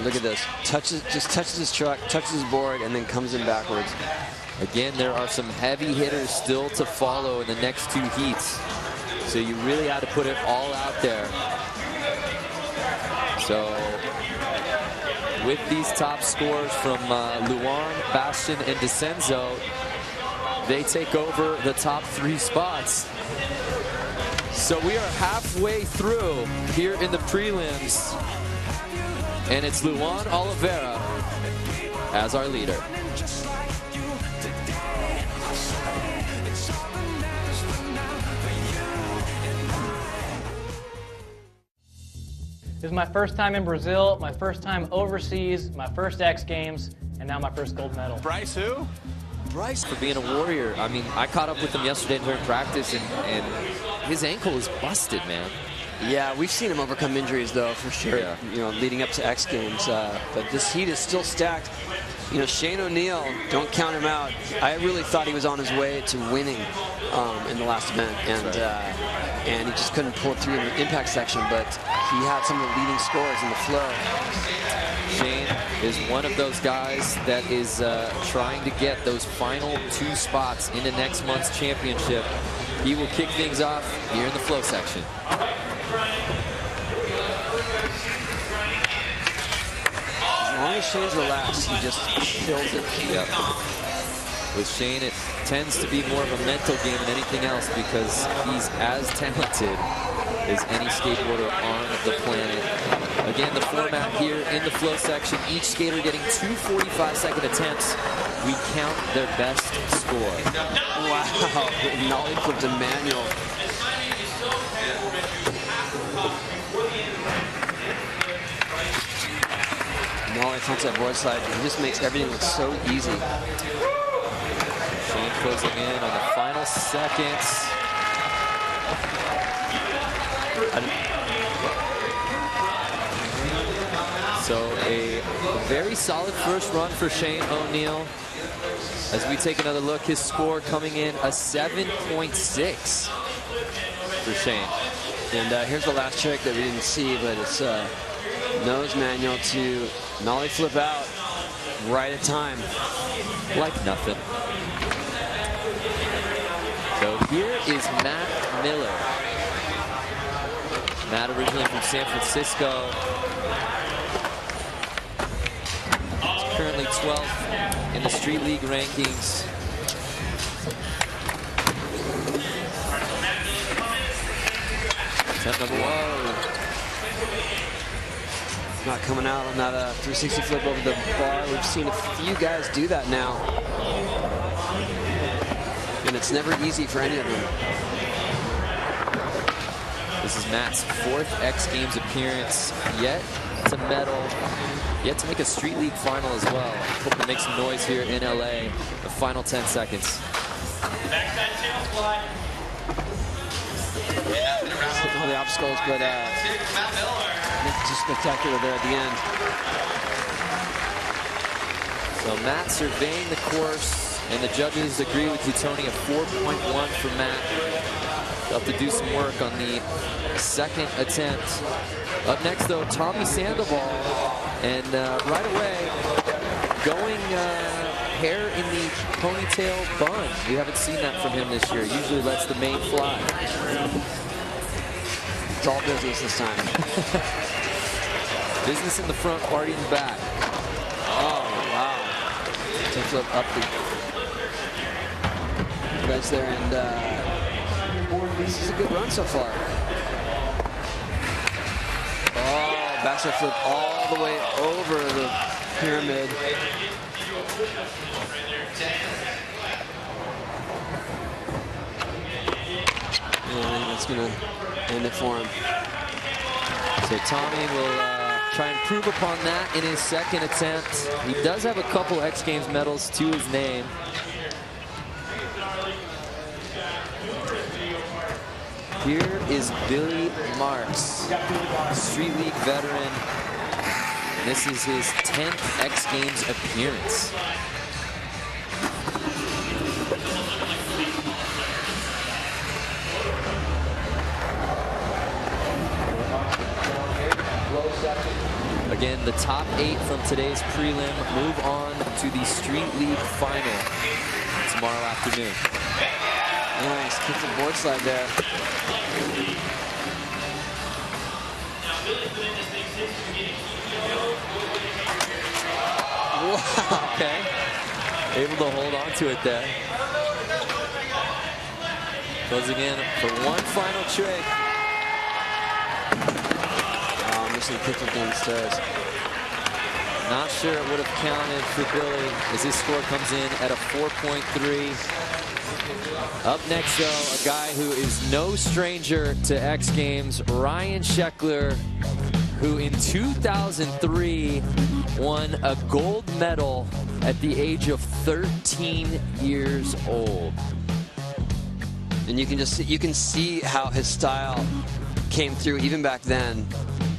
Look at this. Just touches his truck, touches his board, and then comes in backwards. Again, there are some heavy hitters still to follow in the next two heats. So you really had to put it all out there. So with these top scores from Luan, Bastian, and DeCenzo, they take over the top 3 spots. So we are halfway through here in the prelims, and it's Luan Oliveira as our leader. This is my first time in Brazil, my first time overseas, my first X Games, and now my first gold medal. Bryce who? Bryce for being a warrior. I mean, I caught up with him yesterday during practice, and his ankle is busted, man. Yeah, we've seen him overcome injuries, though, for sure. Yeah. You know, leading up to X Games. But this heat is still stacked. You know, Shane O'Neill, don't count him out. I really thought he was on his way to winning in the last event, and he just couldn't pull it through in the impact section. But he had some of the leading scores in the flow. Shane is one of those guys that is trying to get those final 2 spots into next month's championship. He will kick things off here in the flow section. As long as Shane's relaxed, he just kills it. Yep. With Shane, it tends to be more of a mental game than anything else because he's as talented as any skateboarder on the planet. Again, the format here in the flow section, each skater getting 2 45-second attempts. We count their best score. Wow, nollie flipped Emmanuel. Nollie flips that board slide. He just makes everything look so easy. Shane closing in on the final seconds. So a very solid first run for Shane O'Neill. As we take another look, his score coming in a 7.6 for Shane. And here's the last trick that we didn't see, but it's nose manual to nollie flip out right at time. Like nothing. So here is Matt Miller. Matt originally from San Francisco. He's currently 12th in the Street League rankings. Attempt number 1. Not coming out on that 360 flip over the bar. We've seen a few guys do that now. And it's never easy for any of them. This is Matt's 4th X Games appearance, yet to medal, yet to make a Street League final as well. Hope to make some noise here in LA. The final 10 seconds. All the obstacles, but just spectacular there at the end. So Matt surveying the course, and the judges agree with you, Tony, a 4.1 for Matt. He'll have to do some work on the second attempt. Up next, though, Tommy Sandoval, and right away, going hair in the ponytail bun. We haven't seen that from him this year. Usually lets the mane fly. It's all business this time. Business in the front, party in the back. Oh, wow. Tip flip up the ledge there, and this is a good run so far. Oh, backside flip all the way over the pyramid. And I think that's going to end it for him. So Tommy will try and improve upon that in his second attempt. He does have a couple X Games medals to his name. Here is Billy Marks, Street League veteran. This is his 10th X Games appearance. the top 8 from today's prelim move on to the Street League final tomorrow afternoon. Nice, kick the board slide there. Wow. Okay. Able to hold on to it there. Closing in for one final trick. Oh, missing kickflip down the stairs. Not sure it would have counted for Billy as his score comes in at a 4.3. Up next, though, a guy who is no stranger to X Games, Ryan Sheckler, who in 2003 won a gold medal at the age of 13 years old. And you can see how his style came through even back then.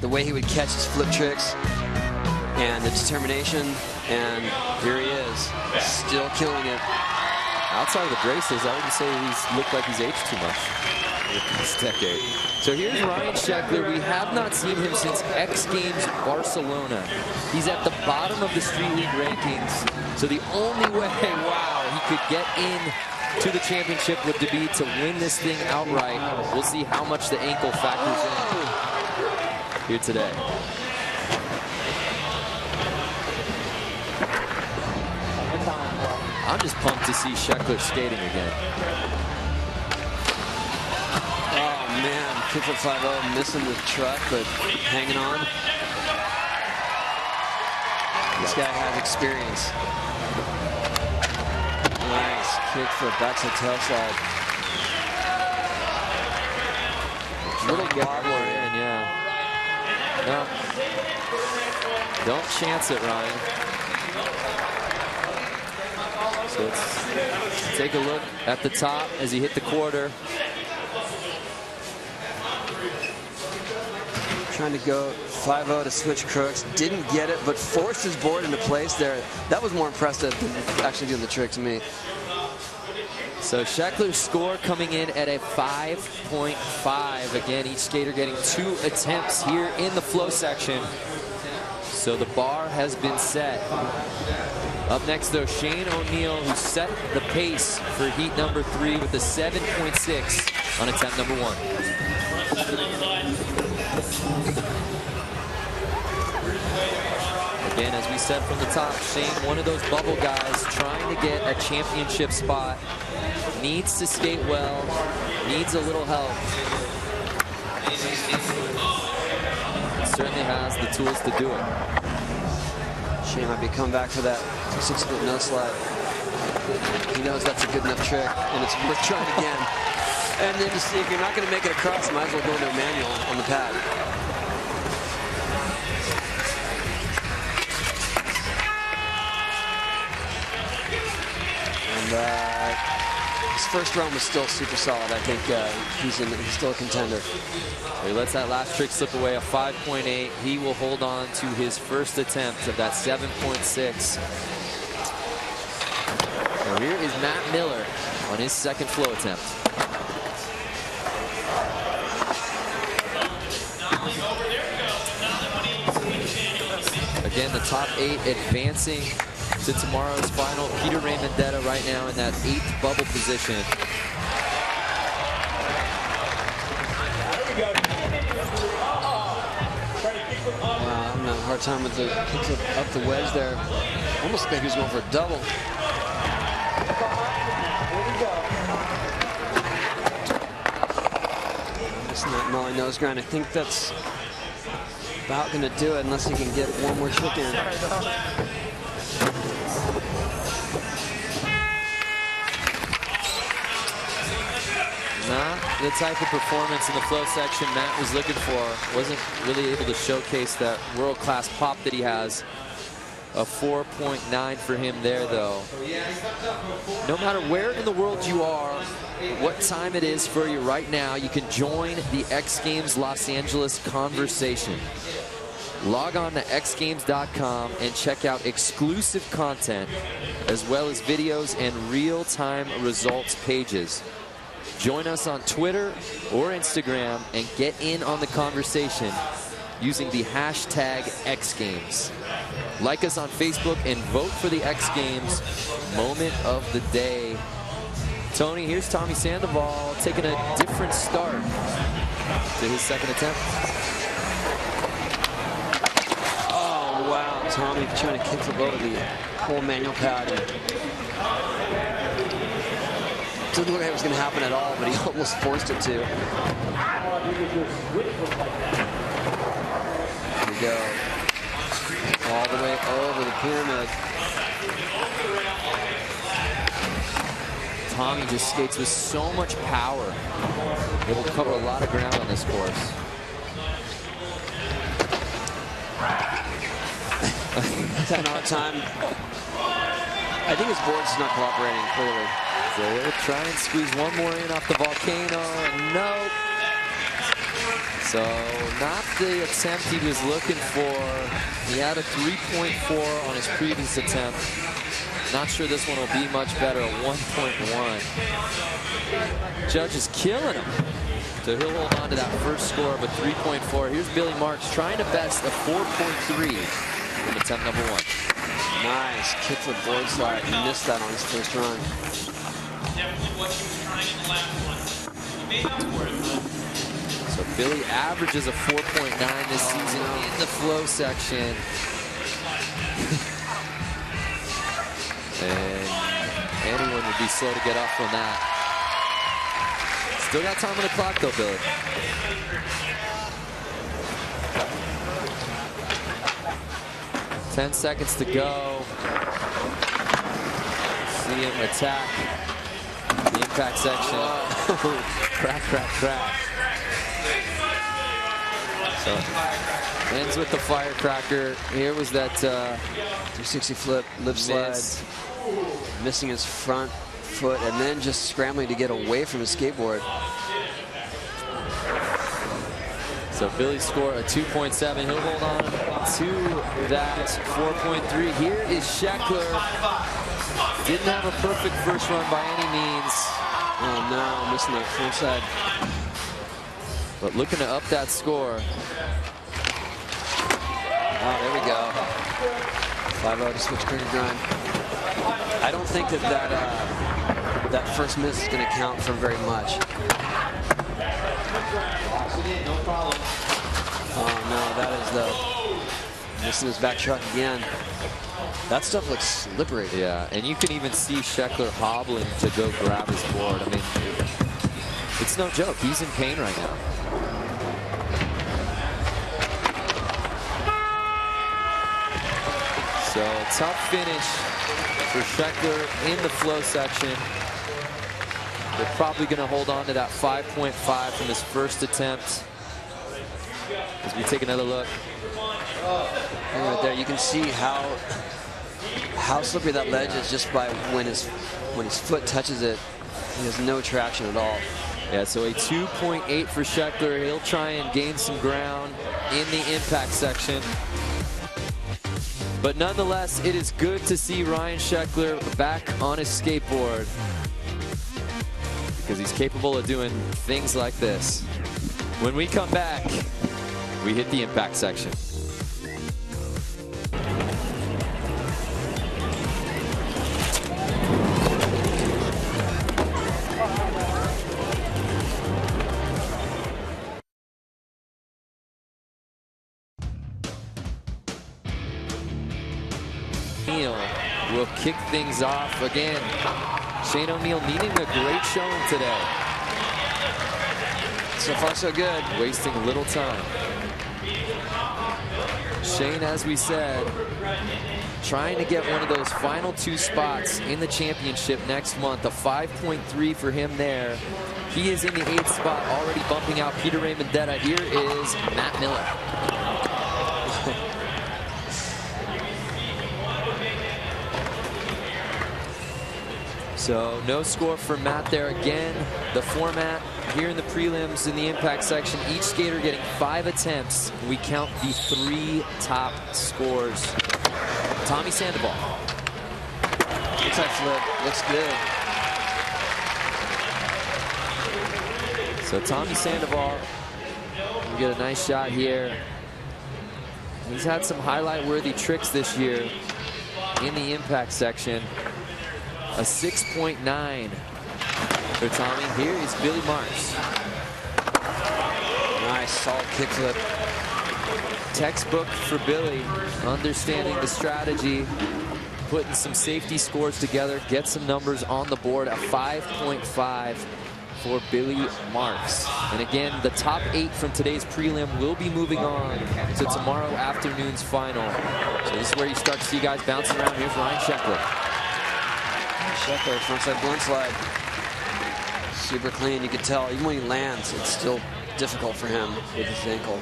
The way he would catch his flip tricks and the determination, and here he is, still killing it. Outside of the braces, I wouldn't say he's looked like he's aged too much this decade. So here's Ryan Sheckler. We have not seen him since X Games Barcelona. He's at the bottom of the Street League rankings. So the only way, wow, he could get in to the championship would be to win this thing outright. We'll see how much the ankle factors in here today. I'm just pumped to see Sheckler skating again. Oh man, kickflip 5-0, missing the truck, but hanging on. This guy has experience. Nice kickflip, backside tail slide. Little wobbler in, yeah. No. Don't chance it, Ryan. So let's take a look at the top as he hit the quarter. Trying to go 5-0 to switch crooks. Didn't get it, but forced his board into place there. That was more impressive than actually doing the trick to me. So Sheckler's score coming in at a 5.5. Again, each skater getting 2 attempts here in the flow section. So the bar has been set. Up next, though, Shane O'Neill, who set the pace for heat number 3 with a 7.6 on attempt number 1. Again, as we said from the top, Shane, one of those bubble guys trying to get a championship spot, needs to skate well, needs a little help. Certainly has the tools to do it. Shane might be coming back for that 6-foot no slide. He knows that's a good enough trick, and it's worth trying again. And then just, if you're not going to make it across, might as well go into a manual on the pad. And his first run was still super solid. I think he's still a contender. He lets that last trick slip away, a 5.8. He will hold on to his first attempt of that 7.6. Now here is Matt Miller on his second flow attempt. Again, the top 8 advancing to tomorrow's final. Peter Raymondetta right now in that 8th bubble position. Wow, I'm having a hard time with the kicks up the wedge there. Almost think he was going for a double. Missing that Molly nose grind. I think that's about going to do it unless he can get one more trick in. Not the type of performance in the flow section Matt was looking for. Wasn't really able to showcase that world-class pop that he has. A 4.9 for him there, though. No matter where in the world you are, what time it is for you right now, you can join the X Games Los Angeles conversation. Log on to xgames.com and check out exclusive content, as well as videos and real-time results pages. Join us on Twitter or Instagram and get in on the conversation using the hashtag XGames. Like us on Facebook and vote for the X Games moment of the day. Tony, here's Tommy Sandoval taking a different start to his second attempt. Oh, wow. Tommy trying to kickflip over the whole manual pad. Didn't look like it was going to happen at all, but he almost forced it to. Here we go. All the way over the pyramid. Tommy just skates with so much power. It will cover a lot of ground on this course. He's having a hard time. I think his board's not cooperating, clearly. So he'll try and squeeze one more in off the volcano, and no. So not the attempt he was looking for. He had a 3.4 on his previous attempt. Not sure this one will be much better, a 1.1. Judge is killing him. So he'll hold on to that first score of a 3.4. Here's Billy Marks trying to best a 4.3 in attempt number 1. Nice kickflip board slide. He missed that on his first run. So Billy averages a 4.9 this season in the flow section. And anyone would be slow to get off from that. Still got time on the clock though, Billy. Ten seconds to go. See him attack the impact section. Crack, crack, crack. So ends with the firecracker. Here was that 360 flip, lip slide, missing his front foot, and then just scrambling to get away from his skateboard. So Billy scored a 2.7. He'll hold on to that 4.3. Here is Sheckler. Didn't have a perfect first run by any means. Oh no, missing that front side. But looking to up that score. Oh, there we go. 5-0 to switch cricket grind. I don't think that first miss is going to count for very much. Oh no, that is the missing his back truck again. That stuff looks slippery. Yeah, and you can even see Sheckler hobbling to go grab his board. I mean, it's no joke. He's in pain right now. So a tough finish for Sheckler in the flow section. They're probably going to hold on to that 5.5 from his first attempt. As we take another look. Right there, you can see how slippery that ledge is just by when his foot touches it. He has no traction at all. Yeah, so a 2.8 for Sheckler. He'll try and gain some ground in the impact section. But nonetheless, it is good to see Ryan Sheckler back on his skateboard, because he's capable of doing things like this. When we come back, we hit the impact section. Will kick things off again. Shane O'Neill needing a great showing today. So far, so good. Wasting little time. Shane, as we said, trying to get one of those final 2 spots in the championship next month. A 5.3 for him there. He is in the 8th spot, already bumping out Peter Raymondetta. Here is Matt Miller. So no score for Matt there again. The format here in the prelims in the impact section, each skater getting 5 attempts. We count the 3 top scores. Tommy Sandoval. Inside flip, looks good. So Tommy Sandoval, we get a nice shot here. He's had some highlight-worthy tricks this year in the impact section. A 6.9 for Tommy. Here is Billy Marks. Nice, solid kickflip. Textbook for Billy, understanding the strategy, putting some safety scores together, get some numbers on the board. A 5.5 for Billy Marks. And again, the top 8 from today's prelim will be moving on to tomorrow afternoon's final. So this is where you start to see guys bouncing around. Here's Ryan Sheckler. Sheckler, frontside blunt slide. Super clean. You can tell, even when he lands, it's still difficult for him with his ankle.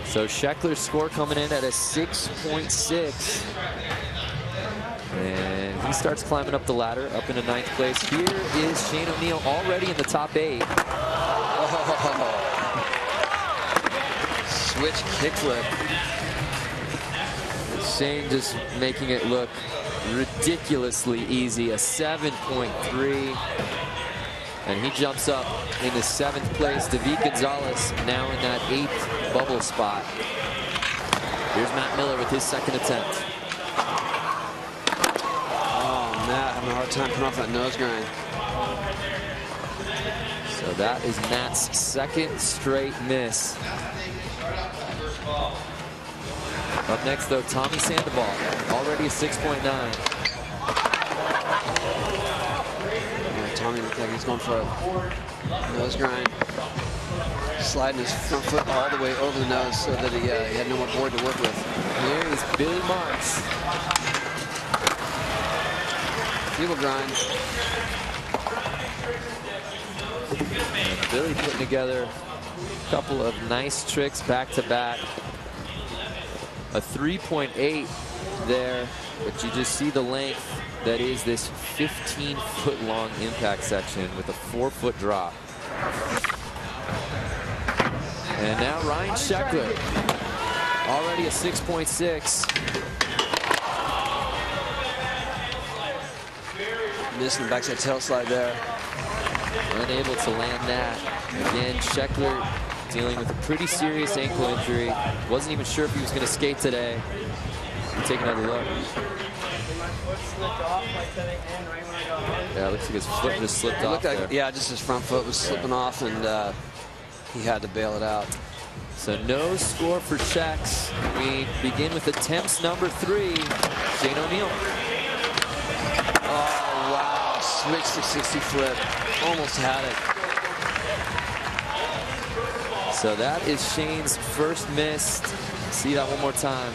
So Sheckler's score coming in at a 6.6. And he starts climbing up the ladder, up into 9th place. Here is Shane O'Neill already in the top 8. Oh. Switch kickflip. Shane just making it look ridiculously easy. A 7.3. And he jumps up into 7th place. David Gonzalez now in that 8th bubble spot. Here's Matt Miller with his second attempt. Matt having a hard time putting off that nose grind. So that is Matt's second straight miss. Up next, though, Tommy Sandoval, already a 6.9. Tommy looks like he's going for a nose grind. Sliding his front foot all the way over the nose so that he had no more board to work with. Here is Billy Marks. Heel grind. And Billy putting together a couple of nice tricks back to back. A 3.8 there, but you just see the length that is this 15-foot long impact section with a 4-foot drop. And now Ryan Sheckler, already a 6.6. Missing the backside tail slide there. Unable to land that. Again, Sheckler dealing with a pretty serious ankle injury. Wasn't even sure if he was going to skate today. We'll take another look. Yeah, it looks like his foot just slipped off there. Yeah, just his front foot was slipping off, and he had to bail it out. So no score for checks. We begin with attempts number 3. Shane O'Neill. Oh, wow. Switch to 60 flip. Almost had it. So that is Shane's first miss. See that one more time.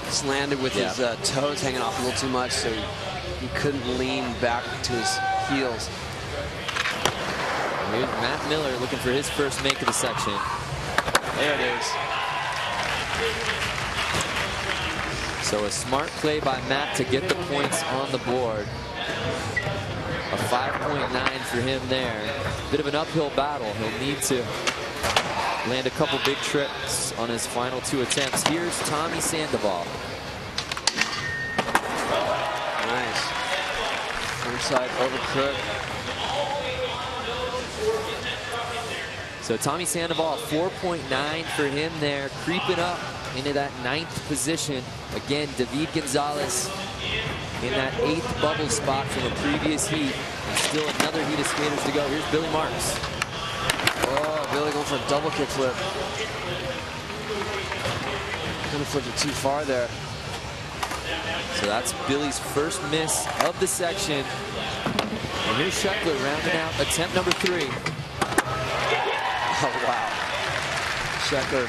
Just landed with his toes hanging off a little too much, so he couldn't lean back to his heels. Here's Matt Miller looking for his first make of the section. There it is. So a smart play by Matt to get the points on the board. A 5.9 for him there. Bit of an uphill battle. He'll need to land a couple big tricks on his final 2 attempts. Here's Tommy Sandoval. Nice. Frontside over crook. So Tommy Sandoval, 4.9 for him there, creeping up into that 9th position. Again, David Gonzalez in that 8th bubble spot from a previous heat. And still another heat of skaters to go. Here's Billy Marks. Oh, Billy going for a double kick flip. Kind of flipped it too far there. So that's Billy's first miss of the section. And here's Sheckler rounding out attempt number 3. Oh, wow. Sheckler,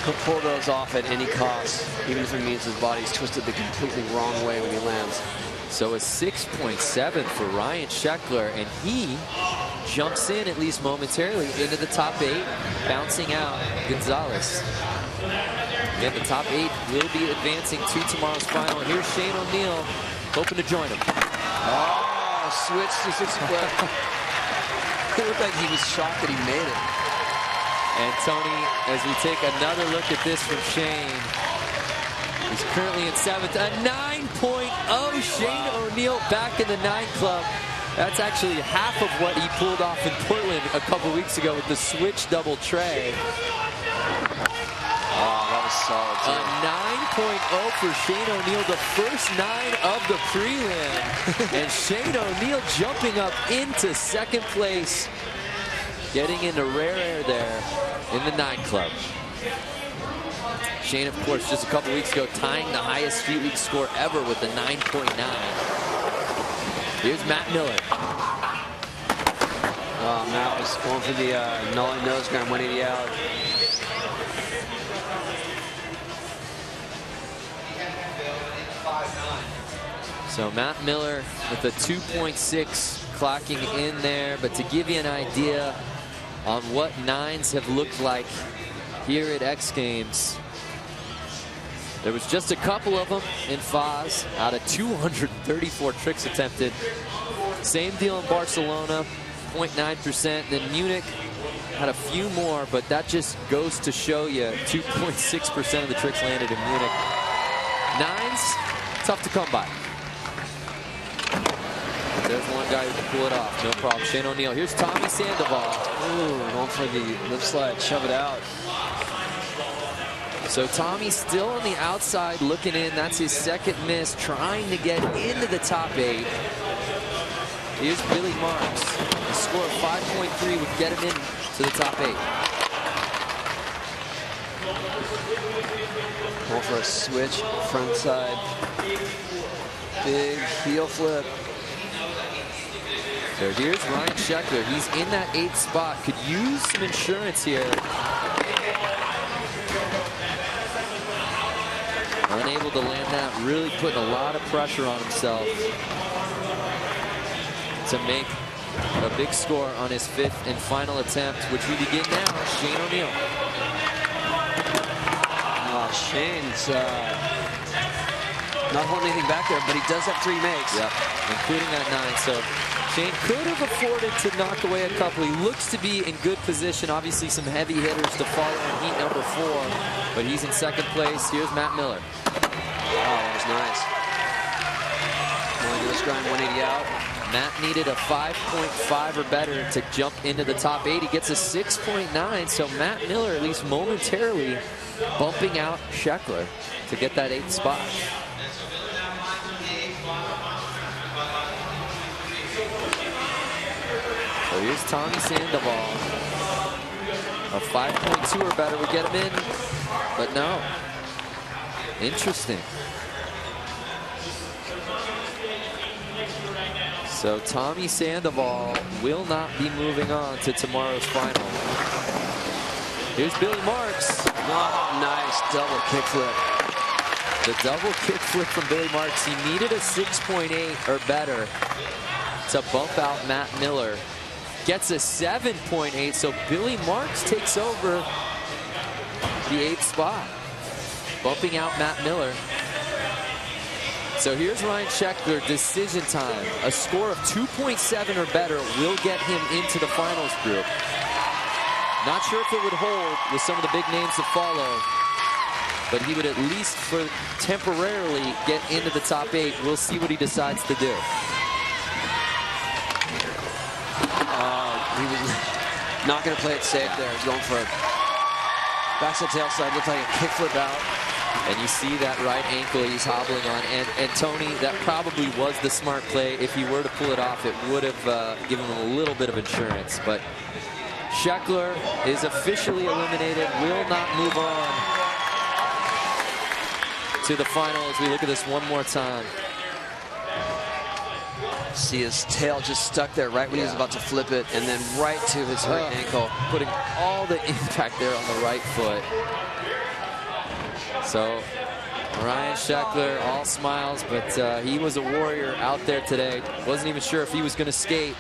he'll pull those off at any cost, even if it means his body's twisted the completely wrong way when he lands. So a 6.7 for Ryan Sheckler, and he jumps in, at least momentarily, into the top 8, bouncing out Gonzalez. Again, the top 8 will be advancing to tomorrow's final. Here's Shane O'Neill, hoping to join him. Oh, switch to 60 flip. It looked like he was shocked that he made it. And Tony, as we take another look at this from Shane, he's currently in 7th. A 9.0. Shane O'Neill back in the 9 club. That's actually half of what he pulled off in Portland a couple weeks ago with the switch double tray. Oh, that was solid, too. A 9.0 for Shane O'Neill, the first 9 of the prelim. And Shane O'Neill jumping up into second place, getting into rare air there in the 9 club. Shane, of course, just a couple weeks ago, tying the highest Street League score ever with the 9.9. Here's Matt Miller. Matt was going for the nollie nose grind, 180 out. So Matt Miller with a 2.6 clocking in there. But to give you an idea on what 9s have looked like here at X Games, there was just a couple of them in Foz out of 234 tricks attempted. Same deal in Barcelona, 0.9%. Then Munich had a few more, but that just goes to show you 2.6% of the tricks landed in Munich. 9s, tough to come by. There's one guy who can pull it off, no problem. Shane O'Neill. Here's Tommy Sandoval. Ooh, going for the lip slide, shove it out. So Tommy's still on the outside looking in. That's his second miss, trying to get into the top 8. Here's Billy Marks. A score of 5.3 would get him into the top 8. Going for a switch, front side. Big heel flip. So here's Ryan Sheckler. He's in that 8th spot. Could use some insurance here. Unable to land that, really putting a lot of pressure on himself to make a big score on his 5th and final attempt, which we begin now. Shane O'Neill. Shane's not holding anything back there, but he does have 3 makes. Yep, including that 9. So Shane could have afforded to knock away a couple. He looks to be in good position. Obviously some heavy hitters to follow in heat number 4, but he's in second place. Here's Matt Miller. Oh, that was nice. Nose grind, 180 out. Matt needed a 5.5 or better to jump into the top 8. He gets a 6.9, so Matt Miller, at least momentarily, bumping out Sheckler to get that 8th spot. So here's Tommy Sandoval. A 5.2 or better would get him in, but no. Interesting. So Tommy Sandoval will not be moving on to tomorrow's final. Here's Billy Marks. Oh, nice double kickflip. The double kickflip from Billy Marks. He needed a 6.8 or better to bump out Matt Miller. Gets a 7.8, so Billy Marks takes over the 8th spot, bumping out Matt Miller. So here's Ryan Sheckler, decision time. A score of 2.7 or better will get him into the finals group. Not sure if it would hold with some of the big names to follow, but he would at least for temporarily get into the top 8. We'll see what he decides to do. He was not going to play it safe there. He's going for a backside tail slide. Looked like a kickflip out. And you see that right ankle he's hobbling on. And Tony, that probably was the smart play. If he were to pull it off, it would have given him a little bit of insurance. But Sheckler is officially eliminated, will not move on to the final as we look at this one more time. See his tail just stuck there right when he was about to flip it, and then right to his right ankle. Putting all the impact there on the right foot. So Ryan Sheckler, all smiles, but he was a warrior out there today. Wasn't even sure if he was going to skate.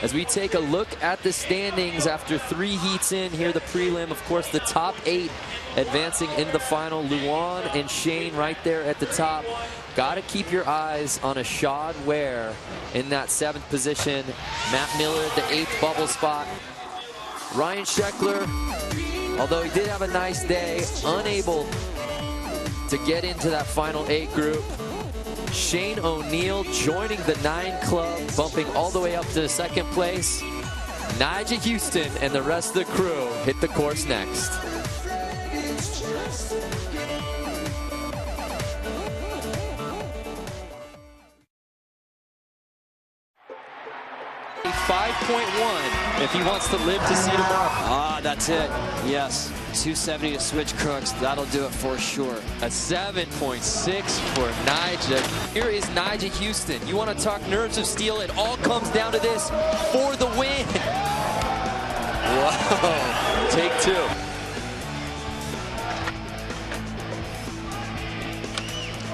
As we take a look at the standings after 3 heats in, here the prelim, of course, the top 8 advancing in the final. Luan and Shane right there at the top. Got to keep your eyes on a Shad Ware in that 7th position. Matt Miller at the 8th bubble spot. Ryan Sheckler, although he did have a nice day, unable to get into that final 8 group. Shane O'Neill joining the 9 club, bumping all the way up to second place. Nigel Houston and the rest of the crew hit the course next. A 5.1 if he wants to live to see tomorrow. Ah, that's it. Yes. 270 to switch crooks. That'll do it for sure. A 7.6 for Nigel. Here is Nigel Houston. You want to talk nerves of steel? It all comes down to this for the win. Whoa. Take 2.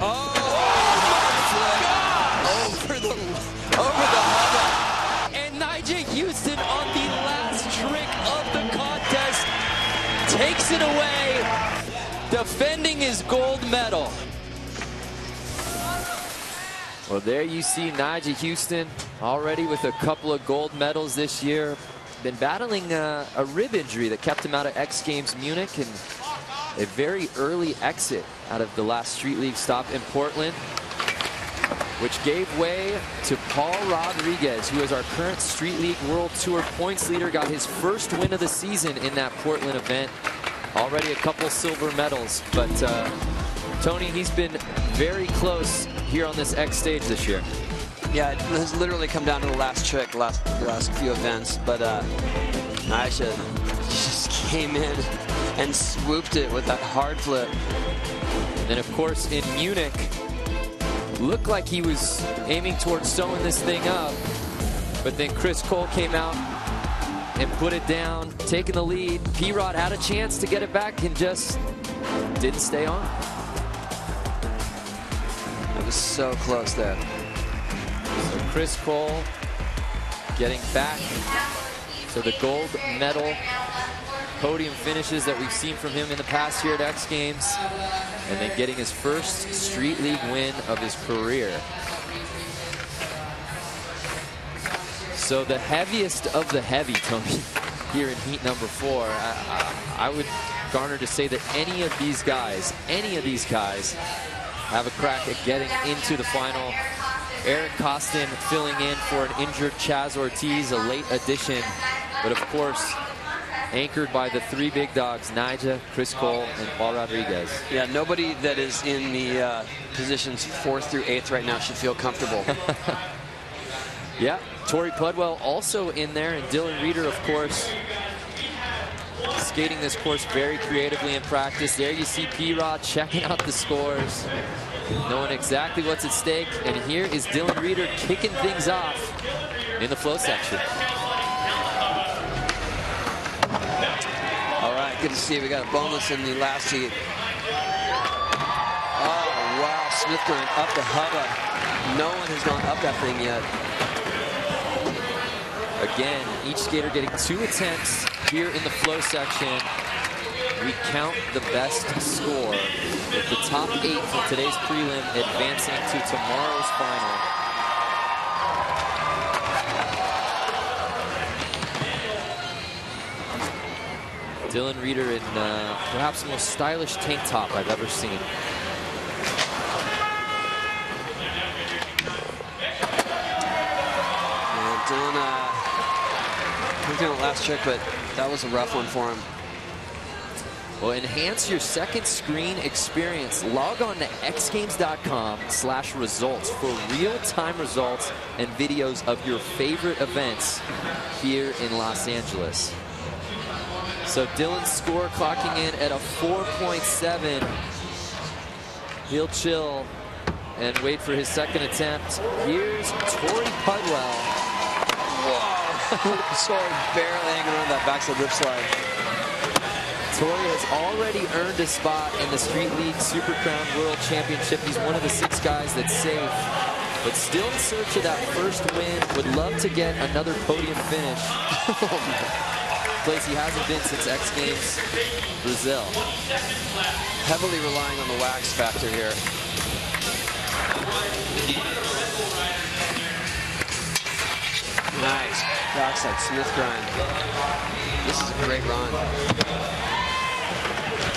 Oh, Over the hubba. And Nigel Houston on the last trick of the contest takes it away, defending his gold medal. Well, there you see Nigel Houston already with a couple of gold medals this year. Been battling a rib injury that kept him out of X Games Munich, and a very early exit out of the last Street League stop in Portland, which gave way to Paul Rodriguez, who is our current Street League World Tour points leader. Got his first win of the season in that Portland event. Already a couple silver medals, but Tony, he's been very close here on this X stage this year. yeah, it has literally come down to the last trick, the last few events, but Nigel just came in and swooped it with that hard flip. And then, of course, in Munich, looked like he was aiming towards sewing this thing up, but then Chris Cole came out and put it down, taking the lead. P-Rod had a chance to get it back and just didn't stay on. It was so close there. So Chris Cole getting back to the gold medal podium finishes that we've seen from him in the past year at X Games, and then getting his first Street League win of his career. So the heaviest of the heavy, Tony, here in heat number 4. I would garner to say that any of these guys have a crack at getting into the final. Eric Costin filling in for an injured Chaz Ortiz, a late addition, but of course anchored by the 3 big dogs, Nigel, Chris Cole, and Paul Rodriguez. Yeah, nobody that is in the positions 4th through 8th right now should feel comfortable. Yeah, Torrey Pudwell also in there, and Dylan Reeder, of course, skating this course very creatively in practice. There you see P-Rod checking out the scores, knowing exactly what's at stake. And here is Dylan Reeder kicking things off in the flow section. All right, good to see. We got a bonus in the last heat. Oh, wow. Smith going up the hubba. No one has gone up that thing yet. Again, each skater getting 2 attempts here in the flow section. We count the best score, with the top 8 from today's prelim advancing to tomorrow's final. Dylan Reeder in perhaps the most stylish tank top I've ever seen. And Dylan, he's doing the last trick, but that was a rough one for him. Well, enhance your second screen experience. Log on to xgames.com/results for real-time results and videos of your favorite events here in Los Angeles. So Dylan's score clocking in at a 4.7. He'll chill and wait for his second attempt. Here's Torrey Pudwell. Whoa! Torrey barely hanging on that backside rip slide. Torrey has already earned a spot in the Street League Super Crown World Championship. He's one of the 6 guys that's safe, but still in search of that first win. Would love to get another podium finish. Place he hasn't been since X Games Brazil. Heavily relying on the wax factor here. Nice. Backside Smith grind. This is a great run.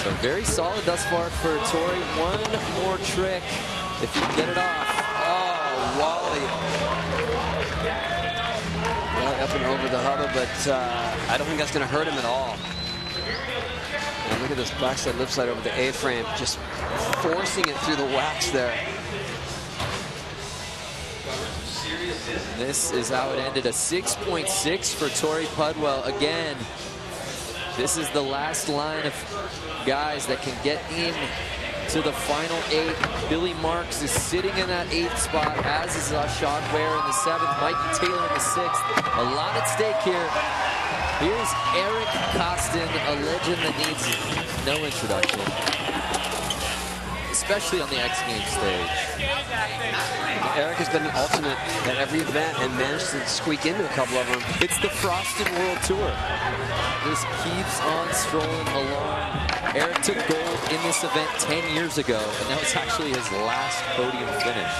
So very solid thus far for Torrey. One more trick if he can get it off. the hubba, but I don't think that's going to hurt him at all. And look at this backside lip slide over the A-frame, just forcing it through the wax there. This is how it ended, a 6.6 for Torrey Pudwell. Again, this is the last line of guys that can get in to the final 8. Billy Marks is sitting in that 8th spot, as is Sean Ware in the 7th, Mikey Taylor in the 6th. A lot at stake here. Here's Eric Costin, a legend that needs no introduction, especially on the X Games stage. Eric has been an alternate at every event and managed to squeak into a couple of them. It's the Frosted World Tour. This keeps on strolling along. Eric took gold in this event 10 years ago, and that was actually his last podium finish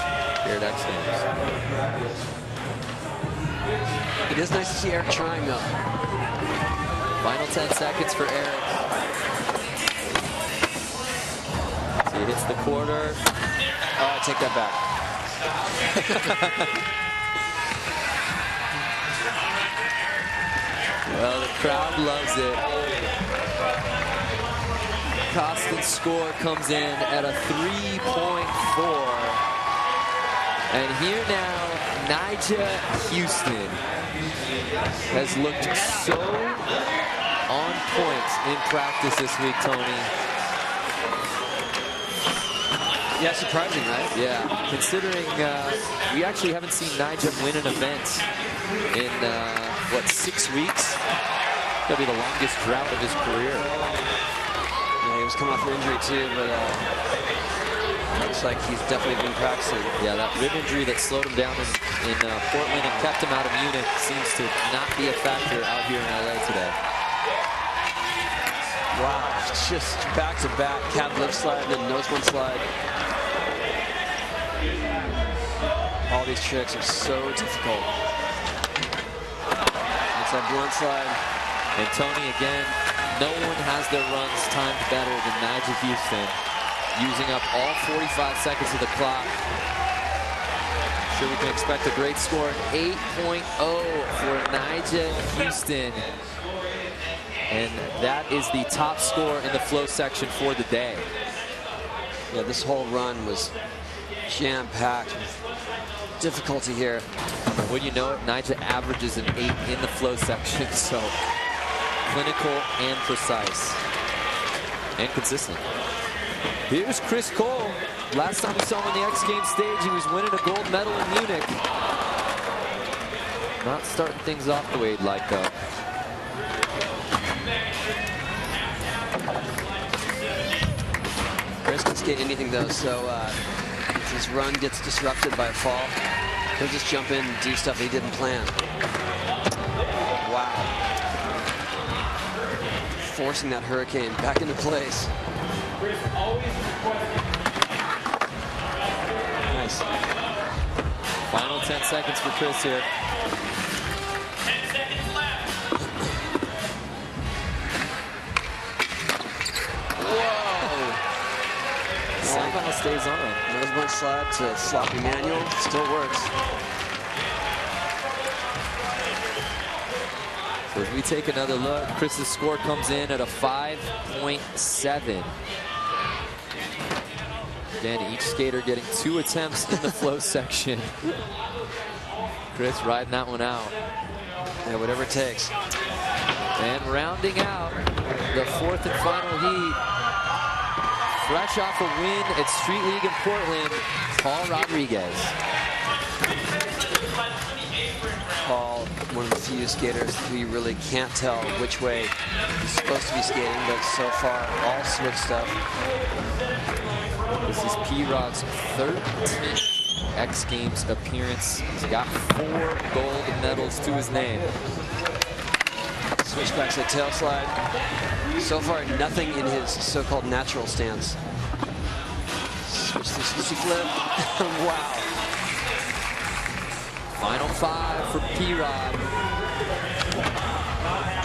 here at X Games. It is nice to see Eric trying, though. Final 10 seconds for Eric. So he hits the quarter. Oh, I take that back. Well, the crowd loves it. Costin's score comes in at a 3.4. And here now, Nyjah Houston has looked so on point in practice this week, Tony. Yeah, surprising, right? Yeah, considering we actually haven't seen Nyjah win an event in, what, 6 weeks? That'll be the longest drought of his career. Yeah, he was coming off an injury too, but looks like he's definitely been practicing. Yeah, that rib injury that slowed him down in Portland and kept him out of Munich seems to not be a factor out here in LA today. Wow, just back-to-back cat lip slide, then nose one slide. All these tricks are so difficult. It's that blunt slide. And Tony, again, no one has their runs timed better than Nyjah Houston, using up all 45 seconds of the clock. Sure, we can expect a great score, 8.0 for Nyjah Houston. And that is the top score in the flow section for the day. Yeah, this whole run was jam-packed with difficulty here. When you know it, Nyjah averages an 8 in the flow section, so clinical and precise and consistent. Here's Chris Cole. Last time we saw him on the X Games stage, he was winning a gold medal in Munich. Not starting things off the way he'd like, though. Chris can skate anything, though, so if his run gets disrupted by a fall, he'll just jump in and do stuff he didn't plan. Wow. Forcing that hurricane back into place. Nice. Final 10 seconds for Chris here. 10 seconds left. Whoa! Somehow stays on. Nose one slide to sloppy manual. Still works. So as we take another look, Chris's score comes in at a 5.7. Again, each skater getting 2 attempts in the flow section. Chris riding that one out. Yeah, whatever it takes. And rounding out the 4th and final heat, fresh off a win at Street League in Portland, Paul Rodriguez. Paul, one of the few skaters who you really can't tell which way he's supposed to be skating, but so far, all switch stuff. This is P-Rod's 13th X Games appearance. He's got 4 gold medals to his name. Switch back to the tail slide. So far, nothing in his so-called natural stance. Switch to sissy flip. Wow. Final 5 for P-Rod.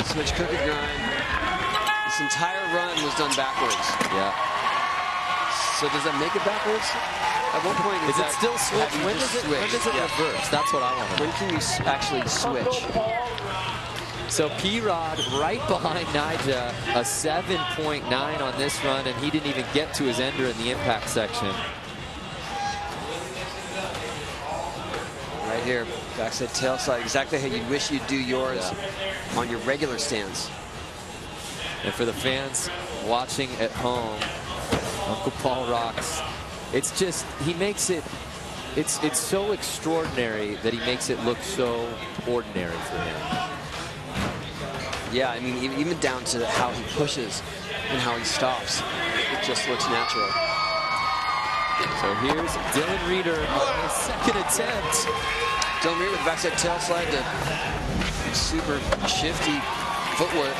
Switch crooked grind. This entire run was done backwards. Yeah. So does that make it backwards? At what point Is it still switch? When does it reverse? That's what I want to know. When can you actually switch? So P-Rod right behind Nyjah, a 7.9 on this run, and he didn't even get to his ender in the impact section. Right here, backside tail slide, exactly how you wish you'd do yours on your regular stance. And for the fans watching at home, Uncle Paul rocks. It's just, he makes it, it's so extraordinary that he makes it look so ordinary for him. Yeah, I mean, even down to how he pushes and how he stops. It just looks natural. So here's Dylan Reeder on his second attempt. Dylan Reeder with backside tail slide to super shifty footwork.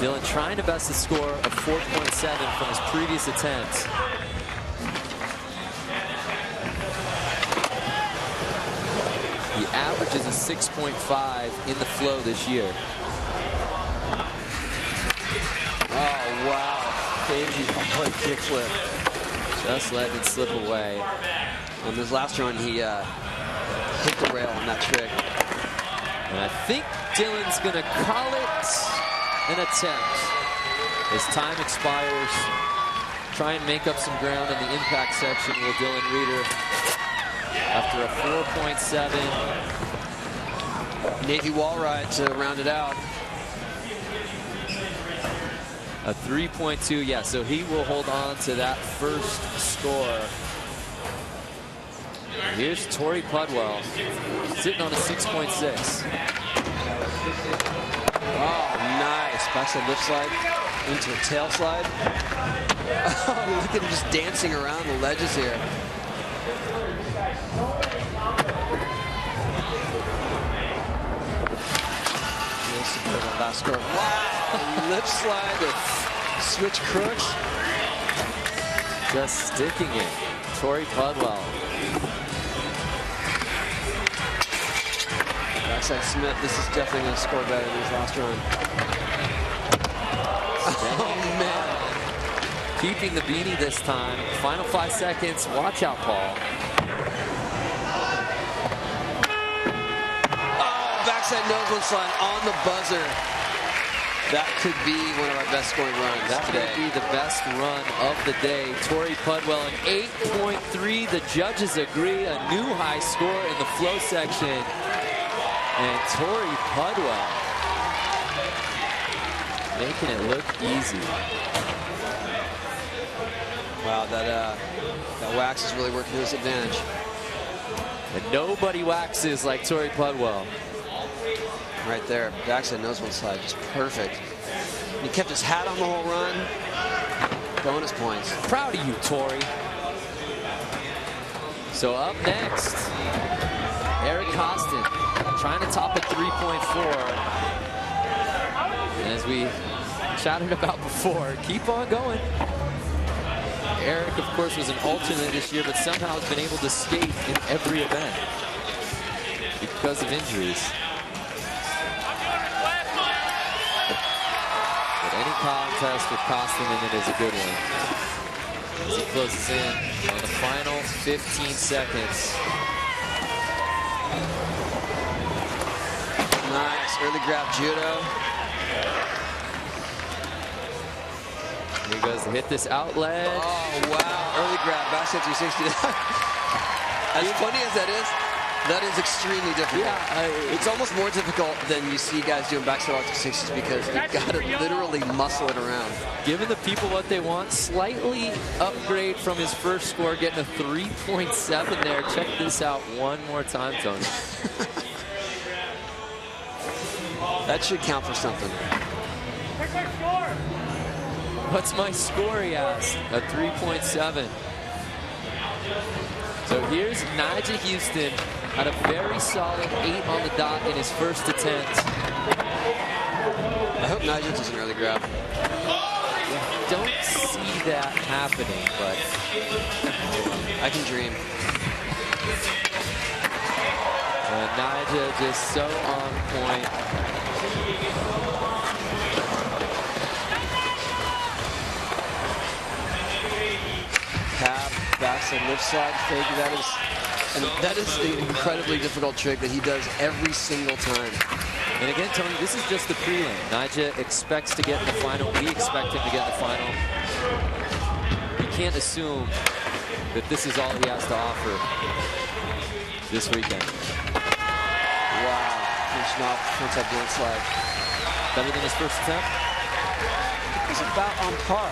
Dylan trying to best the score of 4.7 from his previous attempt. He averages a 6.5 in the flow this year. Oh, wow. Crazy kickflip. Just letting it slip away. On this last run, he hit the rail on that trick. And I think Dylan's going to call it an attempt. As time expires, try and make up some ground in the impact section will Dylan Reeder. After a 4.7. Navy wall ride to round it out. A 3.2, yeah, so he will hold on to that first score. Here's Torrey Pudwell, sitting on a 6.6. Oh, nice. Backside lip slide into a tail slide. Oh, look at him just dancing around the ledges here. Last score. Wow, lip slide to switch crooks. Just sticking it. Torrey Pudwell. Backside Smith, this is definitely going to score better than his last run. Oh, man. Keeping the beanie this time. Final 5 seconds. Watch out, Paul. Backside nose one slide on the buzzer. That could be one of our best scoring runs. That today. would be the best run of the day. Torrey Pudwell, an 8.3. The judges agree. A new high score in the flow section. And Torrey Pudwell making it look easy. Wow, that wax is really working to his advantage. And nobody waxes like Torrey Pudwell. Right there, backside nose one slide, just perfect. And he kept his hat on the whole run. Bonus points. Proud of you, Torrey. So up next, Eric Costin trying to top at 3.4. And as we chatted about before, keep on going. Eric, of course, was an alternate this year, but somehow has been able to skate in every event because of injuries. But any contest with Costin in it is a good one. As he closes in on the final 15 seconds. Nice, early grab judo. Here he goes to hit this outlet. Oh, wow, early grab, backside 360. As funny as that is extremely difficult. Yeah, it's almost more difficult than you see guys doing backside 360s because you've got to literally muscle it around. Giving the people what they want. Slightly upgrade from his first score, getting a 3.7 there. Check this out one more time, Tony. That should count for something. What's my score, he asked. A 3.7. So here's Nyjah Houston at a very solid 8 on the dot in his first attempt. I hope Nyjah does an early grab. Don't see that happening, but I can dream. Nyjah just so on point. Tap, backside lip slide fake. That is an incredibly difficult trick that he does every single time. And again, Tony, this is just the prelim. Nyjah expects to get in the final. We expect him to get in the final. You can't assume that this is all he has to offer this weekend. Wow. Finishing off frontside blunt slide. Better than his first attempt? He's about on par.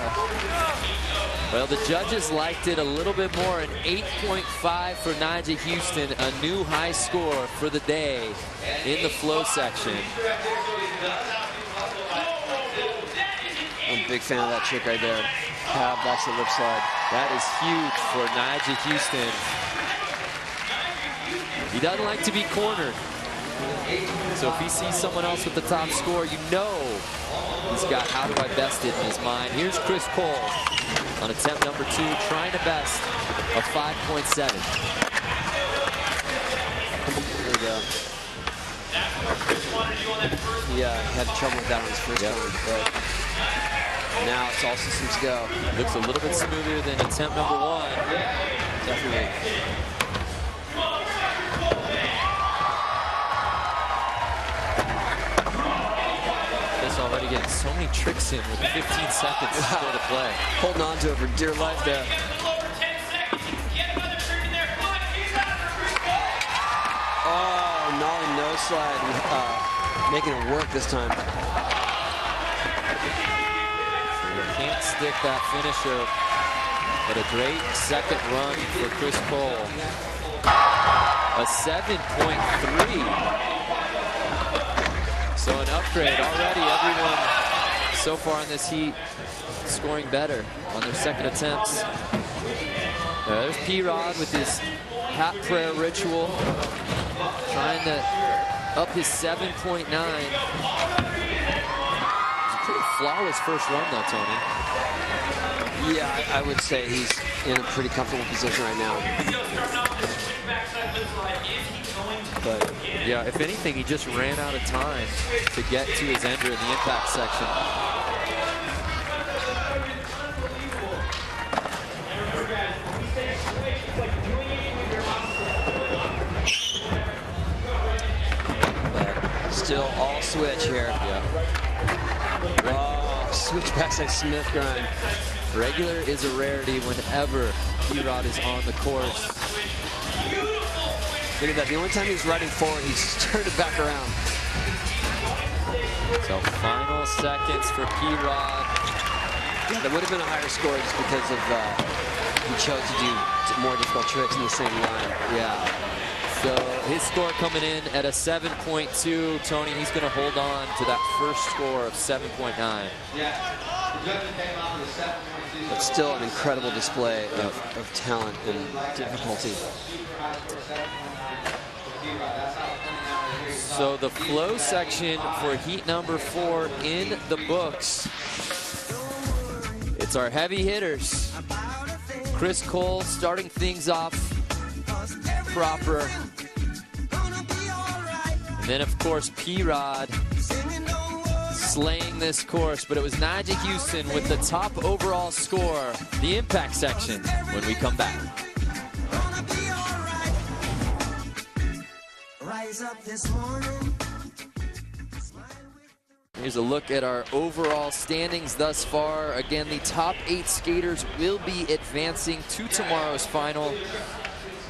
Well, the judges liked it a little bit more. An 8.5 for Nyjah Houston, a new high score for the day in the flow section. I'm a big fan of that trick right there. Cab, backside lip slide. That is huge for Nyjah Houston. He doesn't like to be cornered. So if he sees someone else with the top score, you know he's got how do I best it in his mind. Here's Chris Cole on attempt number 2, trying to best a 5.7. There we go. Yeah, had trouble with that on his first time, but now it's all systems go. Looks a little bit smoother than attempt number 1. Definitely. Already getting so many tricks in with 15 seconds still to play. Holding on to it for dear life there. Oh, nollie no slide. Making it work this time. Can't stick that finisher, but a great second run for Chris Cole. A 7.3. So an upgrade already. Everyone so far in this heat scoring better on their second attempts. There's P-Rod with his hat prayer ritual, trying to up his 7.9. It's a pretty flawless first run though, Tony. Yeah, I would say he's in a pretty comfortable position right now. But yeah, if anything, he just ran out of time to get to his ender in the impact section. But still all switch here. Yeah. Oh, switch backside Smith grind. Regular is a rarity whenever P-Rod is on the course. Look at that. The only time he's riding forward, he's turned it back around. So final seconds for P-Rod. Yeah, that would have been a higher score just because of he chose to do more difficult tricks in the same line. Yeah. So his score coming in at a 7.2. Tony, he's going to hold on to that first score of 7.9. But still an incredible display of talent and difficulty. So the flow section for heat number 4 in the books. It's our heavy hitters. Chris Cole starting things off proper. And then, of course, P-Rod slaying this course. But it was Nyjah Houston with the top overall score. The impact section when we come back. Here's a look at our overall standings thus far. Again, the top 8 skaters will be advancing to tomorrow's final.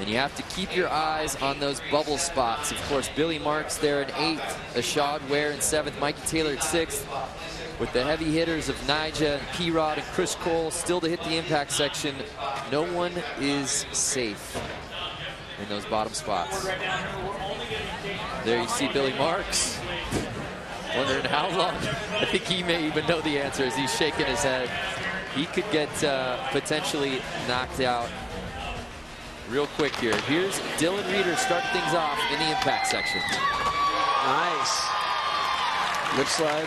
And you have to keep your eyes on those bubble spots. Of course, Billy Marks there in 8th, Ashad Ware in 7th, Mikey Taylor at 6th. With the heavy hitters of Nyjah and P-Rod and Chris Cole still to hit the impact section, no one is safe in those bottom spots. There you see Billy Marks. Wondering how long. I think he may even know the answer as he's shaking his head. He could get potentially knocked out real quick here. Here's Dylan Reeder starting things off in the impact section. Nice. Lip slide.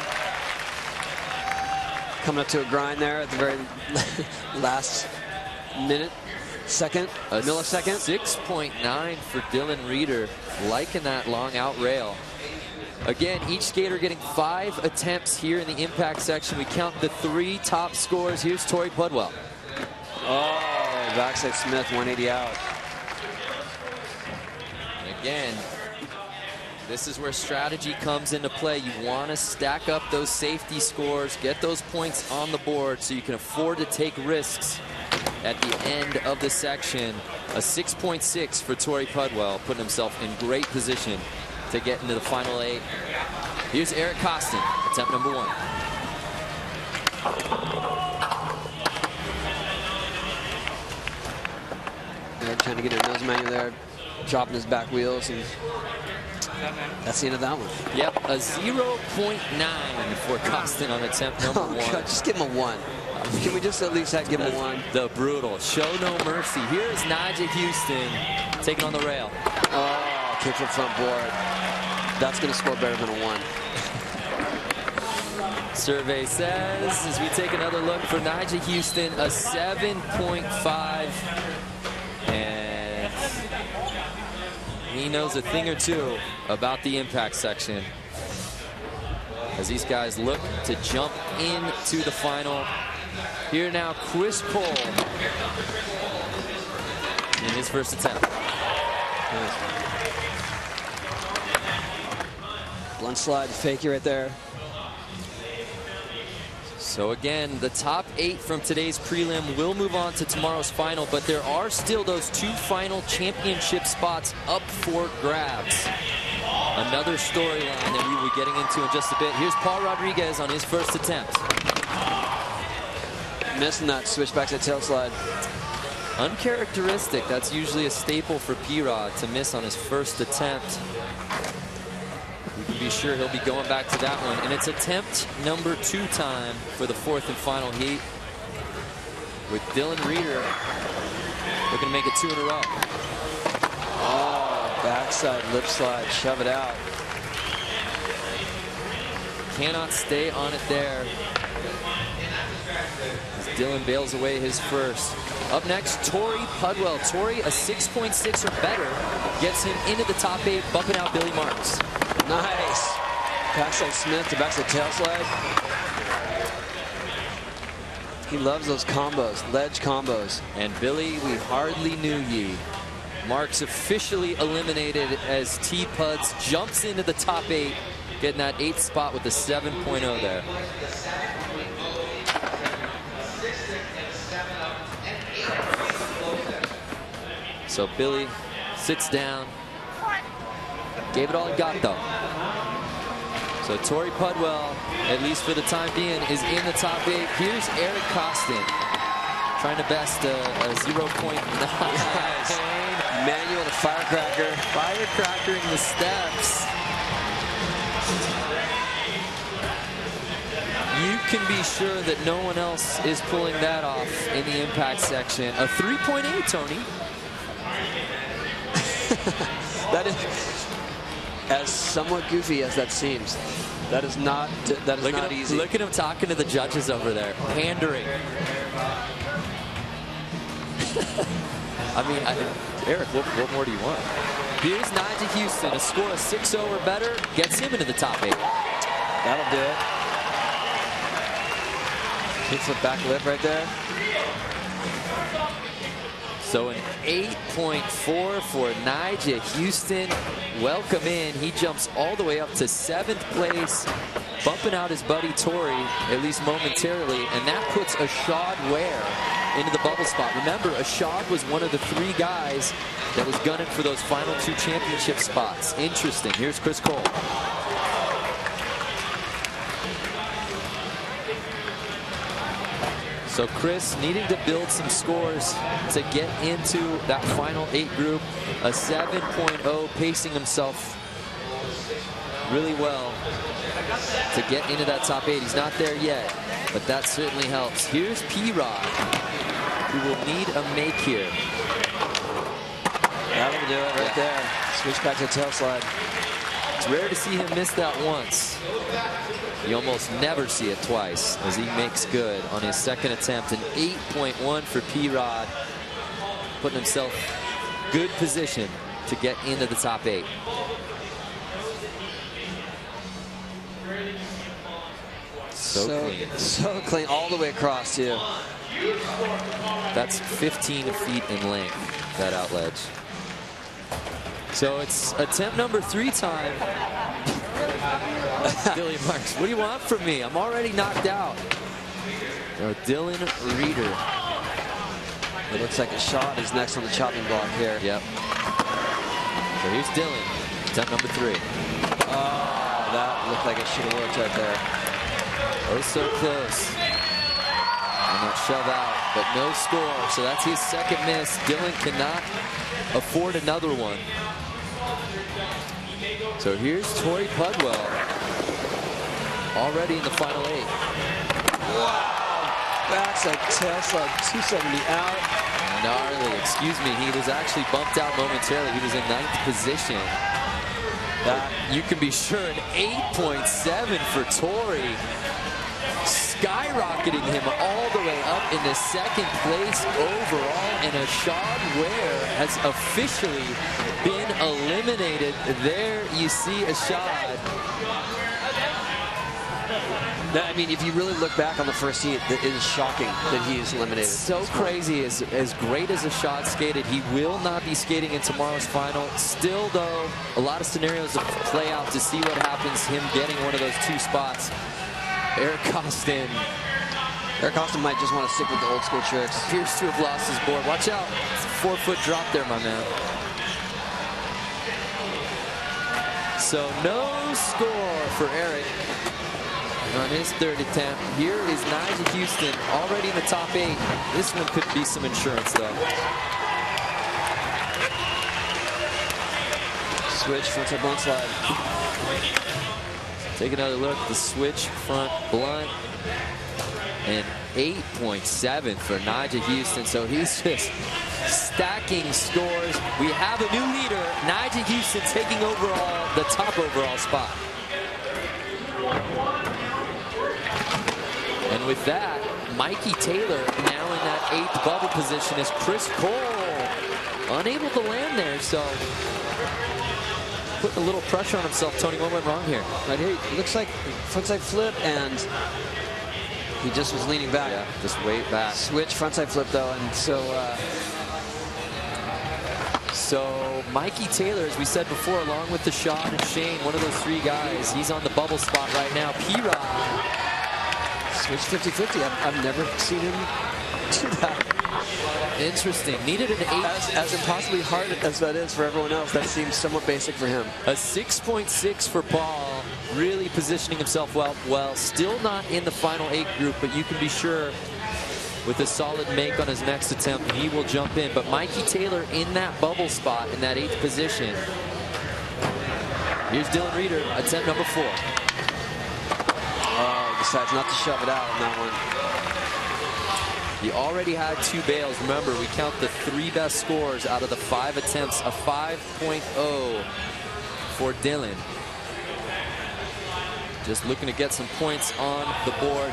Coming up to a grind there at the very last millisecond. 6.9 for Dylan Reeder, liking that long out rail. Again, each skater getting 5 attempts here in the impact section. We count the 3 top scores. Here's Tori Pudwell. Oh, backside Smith, 180 out. And again, this is where strategy comes into play. You want to stack up those safety scores, get those points on the board so you can afford to take risks at the end of the section. A 6.6 for Torrey Pudwell, putting himself in great position to get into the final 8. Here's Eric Costin, attempt number 1. They're trying to get a nose manual there, dropping his back wheels, and that's the end of that one. Yep, a 0.9 for Costin on attempt number 1. God, just give him a 1. Can we just at least give him a 1? The brutal, show no mercy. Here's Nigel Houston taking on the rail. Oh, kick from front board. That's going to score better than a 1. Survey says, as we take another look for Nigel Houston, a 7.5. And he knows a thing or two about the impact section as these guys look to jump into the final. Here now, Chris Cole in his first attempt. Blunt slide, fakie right there. So again, the top 8 from today's prelim will move on to tomorrow's final, but there are still those 2 final championship spots up for grabs. Another storyline that we will be getting into in just a bit. Here's Paul Rodriguez on his first attempt. Missing that switch backside tail slide. Uncharacteristic. That's usually a staple for P-Rod to miss on his first attempt. We can be sure he'll be going back to that one. And it's attempt number 2 time for the 4th and final heat, with Dylan Reeder looking to make it 2 in a row. Oh, backside lip slide, shove it out. Cannot stay on it there. As Dylan bails away his first. Up next, Torrey Pudwell. Torrey, a 6.6 or better, gets him into the top 8, bumping out Billy Marks. Nice. Backside Smith to backside tail slide. He loves those combos, ledge combos. And Billy, we hardly knew ye. Marks officially eliminated as T-Puds jumps into the top 8, getting that 8th spot with the 7.0 there. So Billy sits down. Gave it all he got, though. So Torrey Pudwell, at least for the time being, is in the top 8. Here's Eric Costin, trying to best a 0.9. Manual to firecracker. Firecrackering the steps. You can be sure that no one else is pulling that off in the impact section. A 3.8, Tony. That is, as somewhat goofy as that seems, that is not easy. Look at him talking to the judges over there, pandering. I mean, Eric, what more do you want? Here's Nigel Houston, a score of 6-0 or better gets him into the top 8. That'll do it. Kickflip back lip right there. So an 8.4 for Nigel Houston. Welcome in. He jumps all the way up to 7th place, bumping out his buddy Torrey, at least momentarily, and that puts Ashad Ware into the bubble spot. Remember, Ashad was one of the 3 guys that was gunning for those final 2 championship spots. Interesting. Here's Chris Cole. So Chris needing to build some scores to get into that final 8 group. A 7.0, pacing himself really well to get into that top 8. He's not there yet, but that certainly helps. Here's P-Rod, who will need a make here. That'll do it right there. Switch back to tail slide. It's rare to see him miss that once. You almost never see it twice as he makes good on his 2nd attempt. An 8.1 for P-Rod, putting himself good position to get into the top 8. So clean all the way across too. That's 15 feet in length, that out ledge. So it's attempt number 3 time. Dylan Marks, what do you want from me? I'm already knocked out. Dylan Reeder. It looks like a shot is next on the chopping block here. Yep. So here's Dylan, attempt number 3. Oh, that looked like it should have worked right there. Oh, so close. And that shove out, but no score. So that's his second miss. Dylan cannot afford another one. So here's Torrey Pudwell, already in the final 8. Wow. Backside Tesla, 270 out. Gnarly, excuse me. He was actually bumped out momentarily. He was in 9th position. That you can be sure an 8.7 for Torrey, skyrocketing him all the way up into 2nd place overall. And Ashad Ware has officially been eliminated. There you see Ashad. I mean, if you really look back on the first heat, it is shocking that he is eliminated. So crazy. As great as Ashad skated, he will not be skating in tomorrow's final. Still, though, a lot of scenarios to play out to see what happens, him getting one of those 2 spots. Eric Costin might just want to stick with the old school tricks. Appears to have lost his board. Watch out. It's a 4-foot drop there, my man. So no score for Eric on his 3rd attempt. Here is Nigel Houston, already in the top 8. This one could be some insurance, though. Switch, frontside blunt slide. Take another look at the switch front blunt. And 8.7 for Nigel Houston. So he's just stacking scores. We have a new leader, Nigel Houston, taking overall the top overall spot. And with that, Mikey Taylor now in that 8th bubble position as Chris Cole unable to land there. So putting a little pressure on himself. Tony, what went wrong here? Right here, it looks like frontside flip, and he just was leaning back. Yeah, just way back. Switch frontside flip though, and so Mikey Taylor, as we said before, along with Ashad and Shane, one of those 3 guys, he's on the bubble spot right now. P-Rod. Switch 50-50. I've never seen him do that. Interesting. Needed an 8. As impossibly hard as that is for everyone else, that seems somewhat basic for him. A 6.6 for Paul, really positioning himself well. Still not in the final 8 group, but you can be sure with a solid make on his next attempt, he will jump in. But Mikey Taylor in that bubble spot in that 8th position. Here's Dylan Reeder, attempt number 4. Oh, decides not to shove it out on that one. He already had 2 bails. Remember, we count the 3 best scores out of the 5 attempts. A 5.0 for Dylan. Just looking to get some points on the board.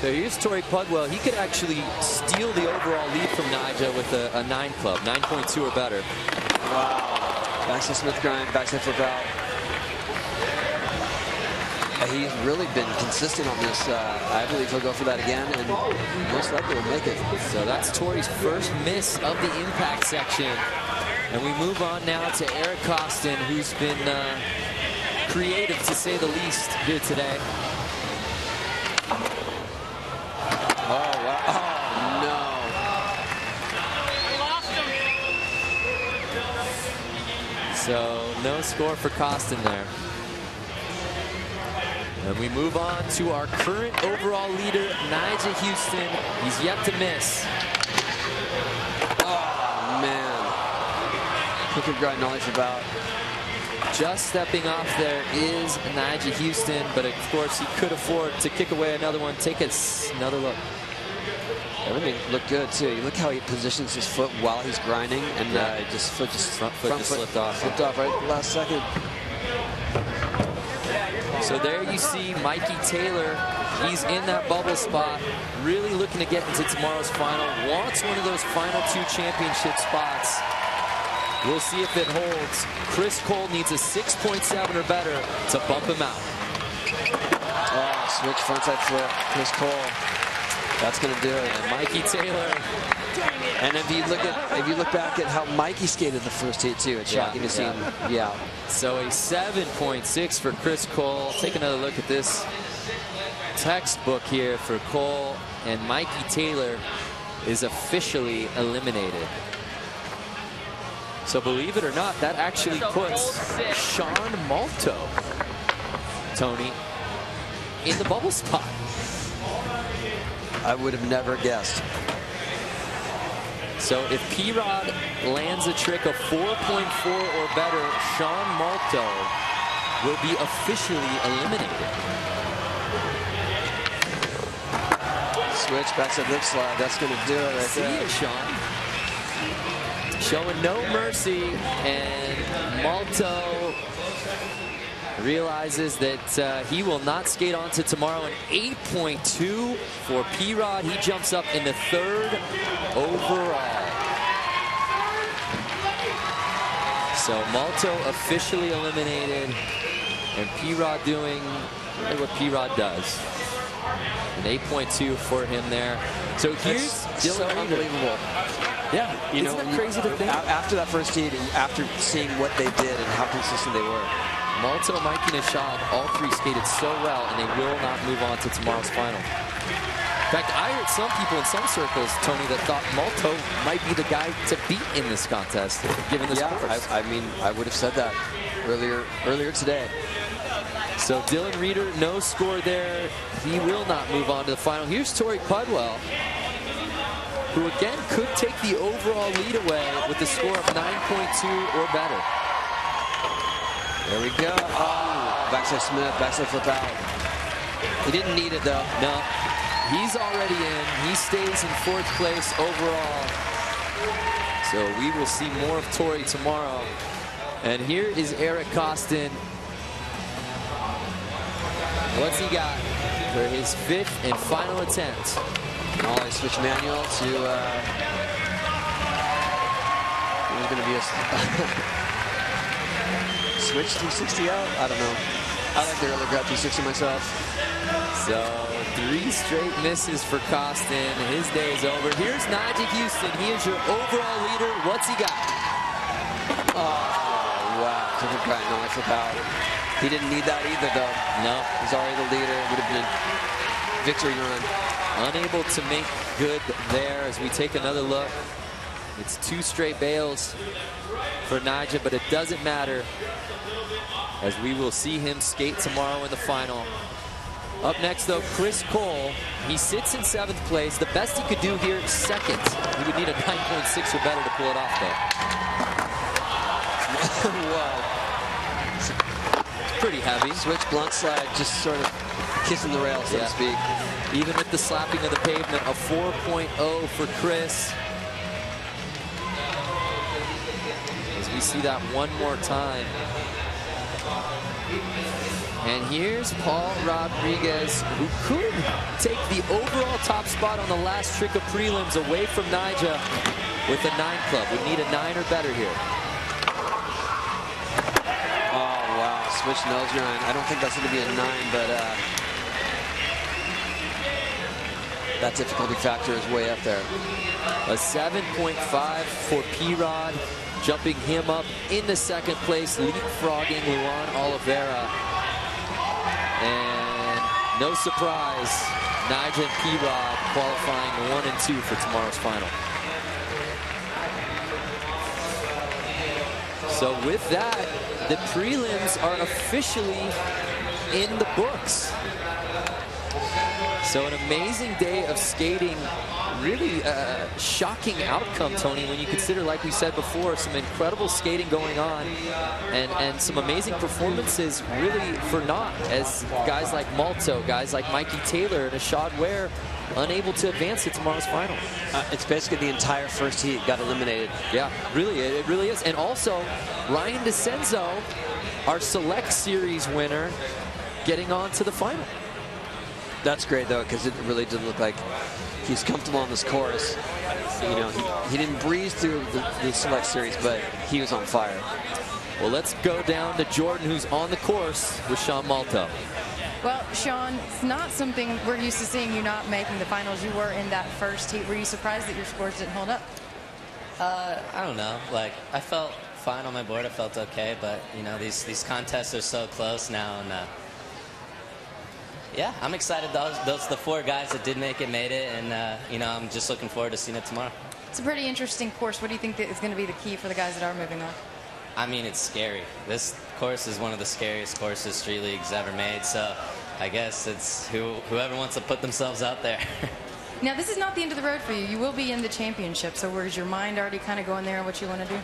So here's Torrey Pudwell. He could actually steal the overall lead from Nigel with a 9 club, 9.2 or better. Wow. Backside Smith grind, backside flip out. He's really been consistent on this. I believe he'll go for that again, and most likely will make it. So that's Torrey's first miss of the impact section. And we move on now to Eric Costin, who's been creative, to say the least, here today. Oh, wow. Oh, no. So no score for Costin there. And we move on to our current overall leader, Nigel Houston. He's yet to miss. Oh, man. Crooked grind knowledge about. Just stepping off there is Nigel Houston, but of course he could afford to kick away another one. Take another look. Everything looked good too. You look how he positions his foot while he's grinding, and front foot slipped off. Slipped off right last second. So there you see Mikey Taylor. He's in that bubble spot, really looking to get into tomorrow's final. Wants one of those final 2 championship spots. We'll see if it holds. Chris Cole needs a 6.7 or better to bump him out. Oh, switch frontside flip. Chris Cole. That's going to do it. And Mikey Taylor. And if you look back at how Mikey skated the first heat too, it's shocking to see him be out. So a 7.6 for Chris Cole. Take another look at this textbook here for Cole, and Mikey Taylor is officially eliminated. So believe it or not, that actually puts Sean Malto, Tony, in the bubble spot. I would have never guessed. So if P-Rod lands a trick of 4.4 or better, Sean Malto will be officially eliminated. Switch, backside lip slide. That's going to do it right there. See ya, Sean. Showing no mercy, and Malto realizes that he will not skate on to tomorrow. An 8.2 for P-Rod. He jumps up in the 3rd overall. So Malto officially eliminated, and P-Rod doing what P-Rod does. An 8.2 for him there. So here's so unbelievable. Yeah, you know, isn't that crazy to think? After that first heat, after seeing what they did and how consistent they were. Malto, Mikey, and Ashad, all three skated so well, and they will not move on to tomorrow's final. In fact, I heard some people in some circles, Tony, that thought Malto might be the guy to beat in this contest, given this course. I mean, I would have said that earlier today. So Dylan Reeder, no score there. He will not move on to the final. Here's Tori Pudwell, who again could take the overall lead away with a score of 9.2 or better. There we go. Oh, backside Smith, backside flip out. He didn't need it though. No, he's already in. He stays in 4th place overall. So we will see more of Tori tomorrow. And here is Eric Costin. What's he got for his 5th and final attempt? Oh, switch manual to, there's going to be a switch 360 out? I don't know. I like the early grab 360 myself. So 3 straight misses for Costin. His day is over. Here's Nigel Houston. He is your overall leader. What's he got? Oh, wow. Different guy, no, I flip out. He didn't need that either, though. No. He's already the leader. It would have been victory run. Unable to make good there as we take another look. It's 2 straight bails for Nigel, but it doesn't matter as we will see him skate tomorrow in the final. Up next, though, Chris Cole. He sits in 7th place. The best he could do here, 2nd. He would need a 9.6 or better to pull it off, though. Whoa. Pretty heavy. Switch blunt slide, just sort of kissing the rail, so to speak. Even with the slapping of the pavement, a 4.0 for Chris. As we see that one more time. And here's Paul Rodriguez, who could take the overall top spot on the last trick of prelims away from Nigel with a 9 club. Would need a 9 or better here. Switch nose grind. I don't think that's going to be a 9, but that difficulty factor is way up there. A 7.5 for P-Rod, jumping him up into 2nd place, leapfrogging Luan Oliveira. And no surprise, Nigel and P-Rod qualifying 1 and 2 for tomorrow's final. So with that, the prelims are officially in the books. So an amazing day of skating. Really shocking outcome, Tony, when you consider, like we said before, some incredible skating going on and some amazing performances really for naught, as guys like Malto, guys like Mikey Taylor and Ashad Ware unable to advance to tomorrow's final. It's basically the entire first heat got eliminated. Yeah, really, it really is. And also, Ryan DeCenzo, our Select Series winner, getting on to the final. That's great, though, because it really did look like he's comfortable on this course. You know, he didn't breeze through the Select Series, but he was on fire. Well, let's go down to Jordan, who's on the course with Sean Malto. Well, Sean, it's not something we're used to seeing you not making the finals. You were in that first heat. Were you surprised that your scores didn't hold up? I don't know. Like, I felt fine on my board. I felt okay, but you know, these contests are so close now, and yeah, I'm excited. Those the 4 guys that did make it made it, and you know, I'm just looking forward to seeing it tomorrow. It's a pretty interesting course. What do you think that is going to be the key for the guys that are moving on? I mean, it's scary. This course is one of the scariest courses Street League's ever made, so I guess it's whoever wants to put themselves out there. Now, this is not the end of the road for you. You will be in the championship, so where's your mind already kind of going there on what you want to do?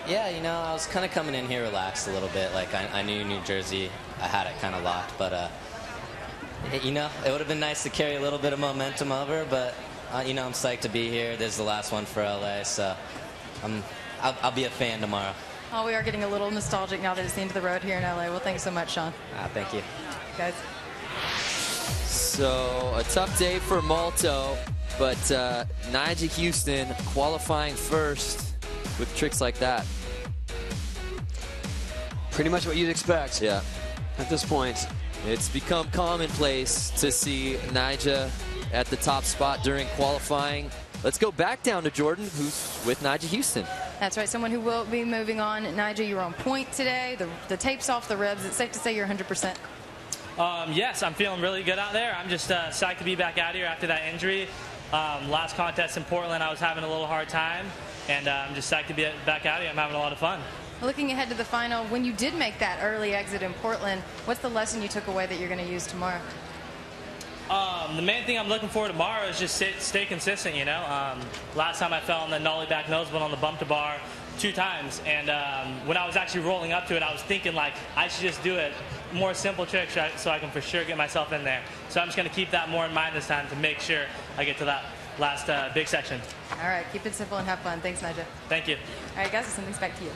Yeah, you know, I was kind of coming in here relaxed a little bit. Like, I knew New Jersey, I had it kind of locked, but you know, it would have been nice to carry a little bit of momentum over, but you know, I'm psyched to be here. This is the last one for LA, so I'll be a fan tomorrow. Oh, we are getting a little nostalgic now that it's the end of the road here in LA. Well, thanks so much, Sean. Thank you. Guys. So a tough day for Malto, but Nyjah Houston qualifying first with tricks like that. Pretty much what you'd expect. Yeah. At this point. It's become commonplace to see Nyjah at the top spot during qualifying. Let's go back down to Jordan, who's with Nyjah Houston. That's right, someone who will be moving on. Nyjah, you're on point today. The tape's off the ribs. It's safe to say you're 100%. Yes, I'm feeling really good out there. I'm just psyched to be back out here after that injury. Last contest in Portland, I was having a little hard time, and I'm just psyched to be back out here. I'm having a lot of fun. Looking ahead to the final, when you did make that early exit in Portland, what's the lesson you took away that you're going to use tomorrow? The main thing I'm looking for tomorrow is just stay consistent, you know. Last time I fell on the nollie back nose went on the bump to bar 2 times, and when I was actually rolling up to it, I was thinking, like, I should just do it. More simple tricks so I can for sure get myself in there. So I'm just going to keep that more in mind this time to make sure I get to that last big section. All right, keep it simple and have fun. Thanks, Nyjah. Thank you. All right, guys, I'll send things back to you.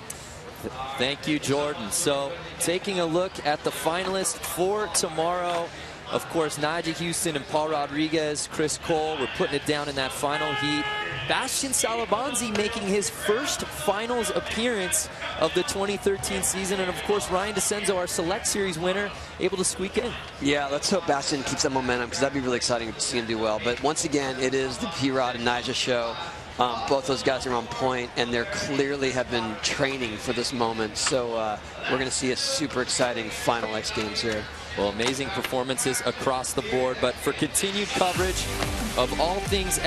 Thank you, Jordan. So taking a look at the finalists for tomorrow, of course, Nyjah Houston and Paul Rodriguez, Chris Cole, we're putting it down in that final heat. Bastian Salabanzi making his first finals appearance of the 2013 season. And, of course, Ryan DeCenzo, our Select Series winner, able to squeak in. Yeah, let's hope Bastian keeps that momentum, because that'd be really exciting to see him do well. But once again, it is the P-Rod and Nyjah show. Both those guys are on point, and they clearly have been training for this moment. So we're going to see a super exciting final X Games here. Well, amazing performances across the board. But for continued coverage of all things X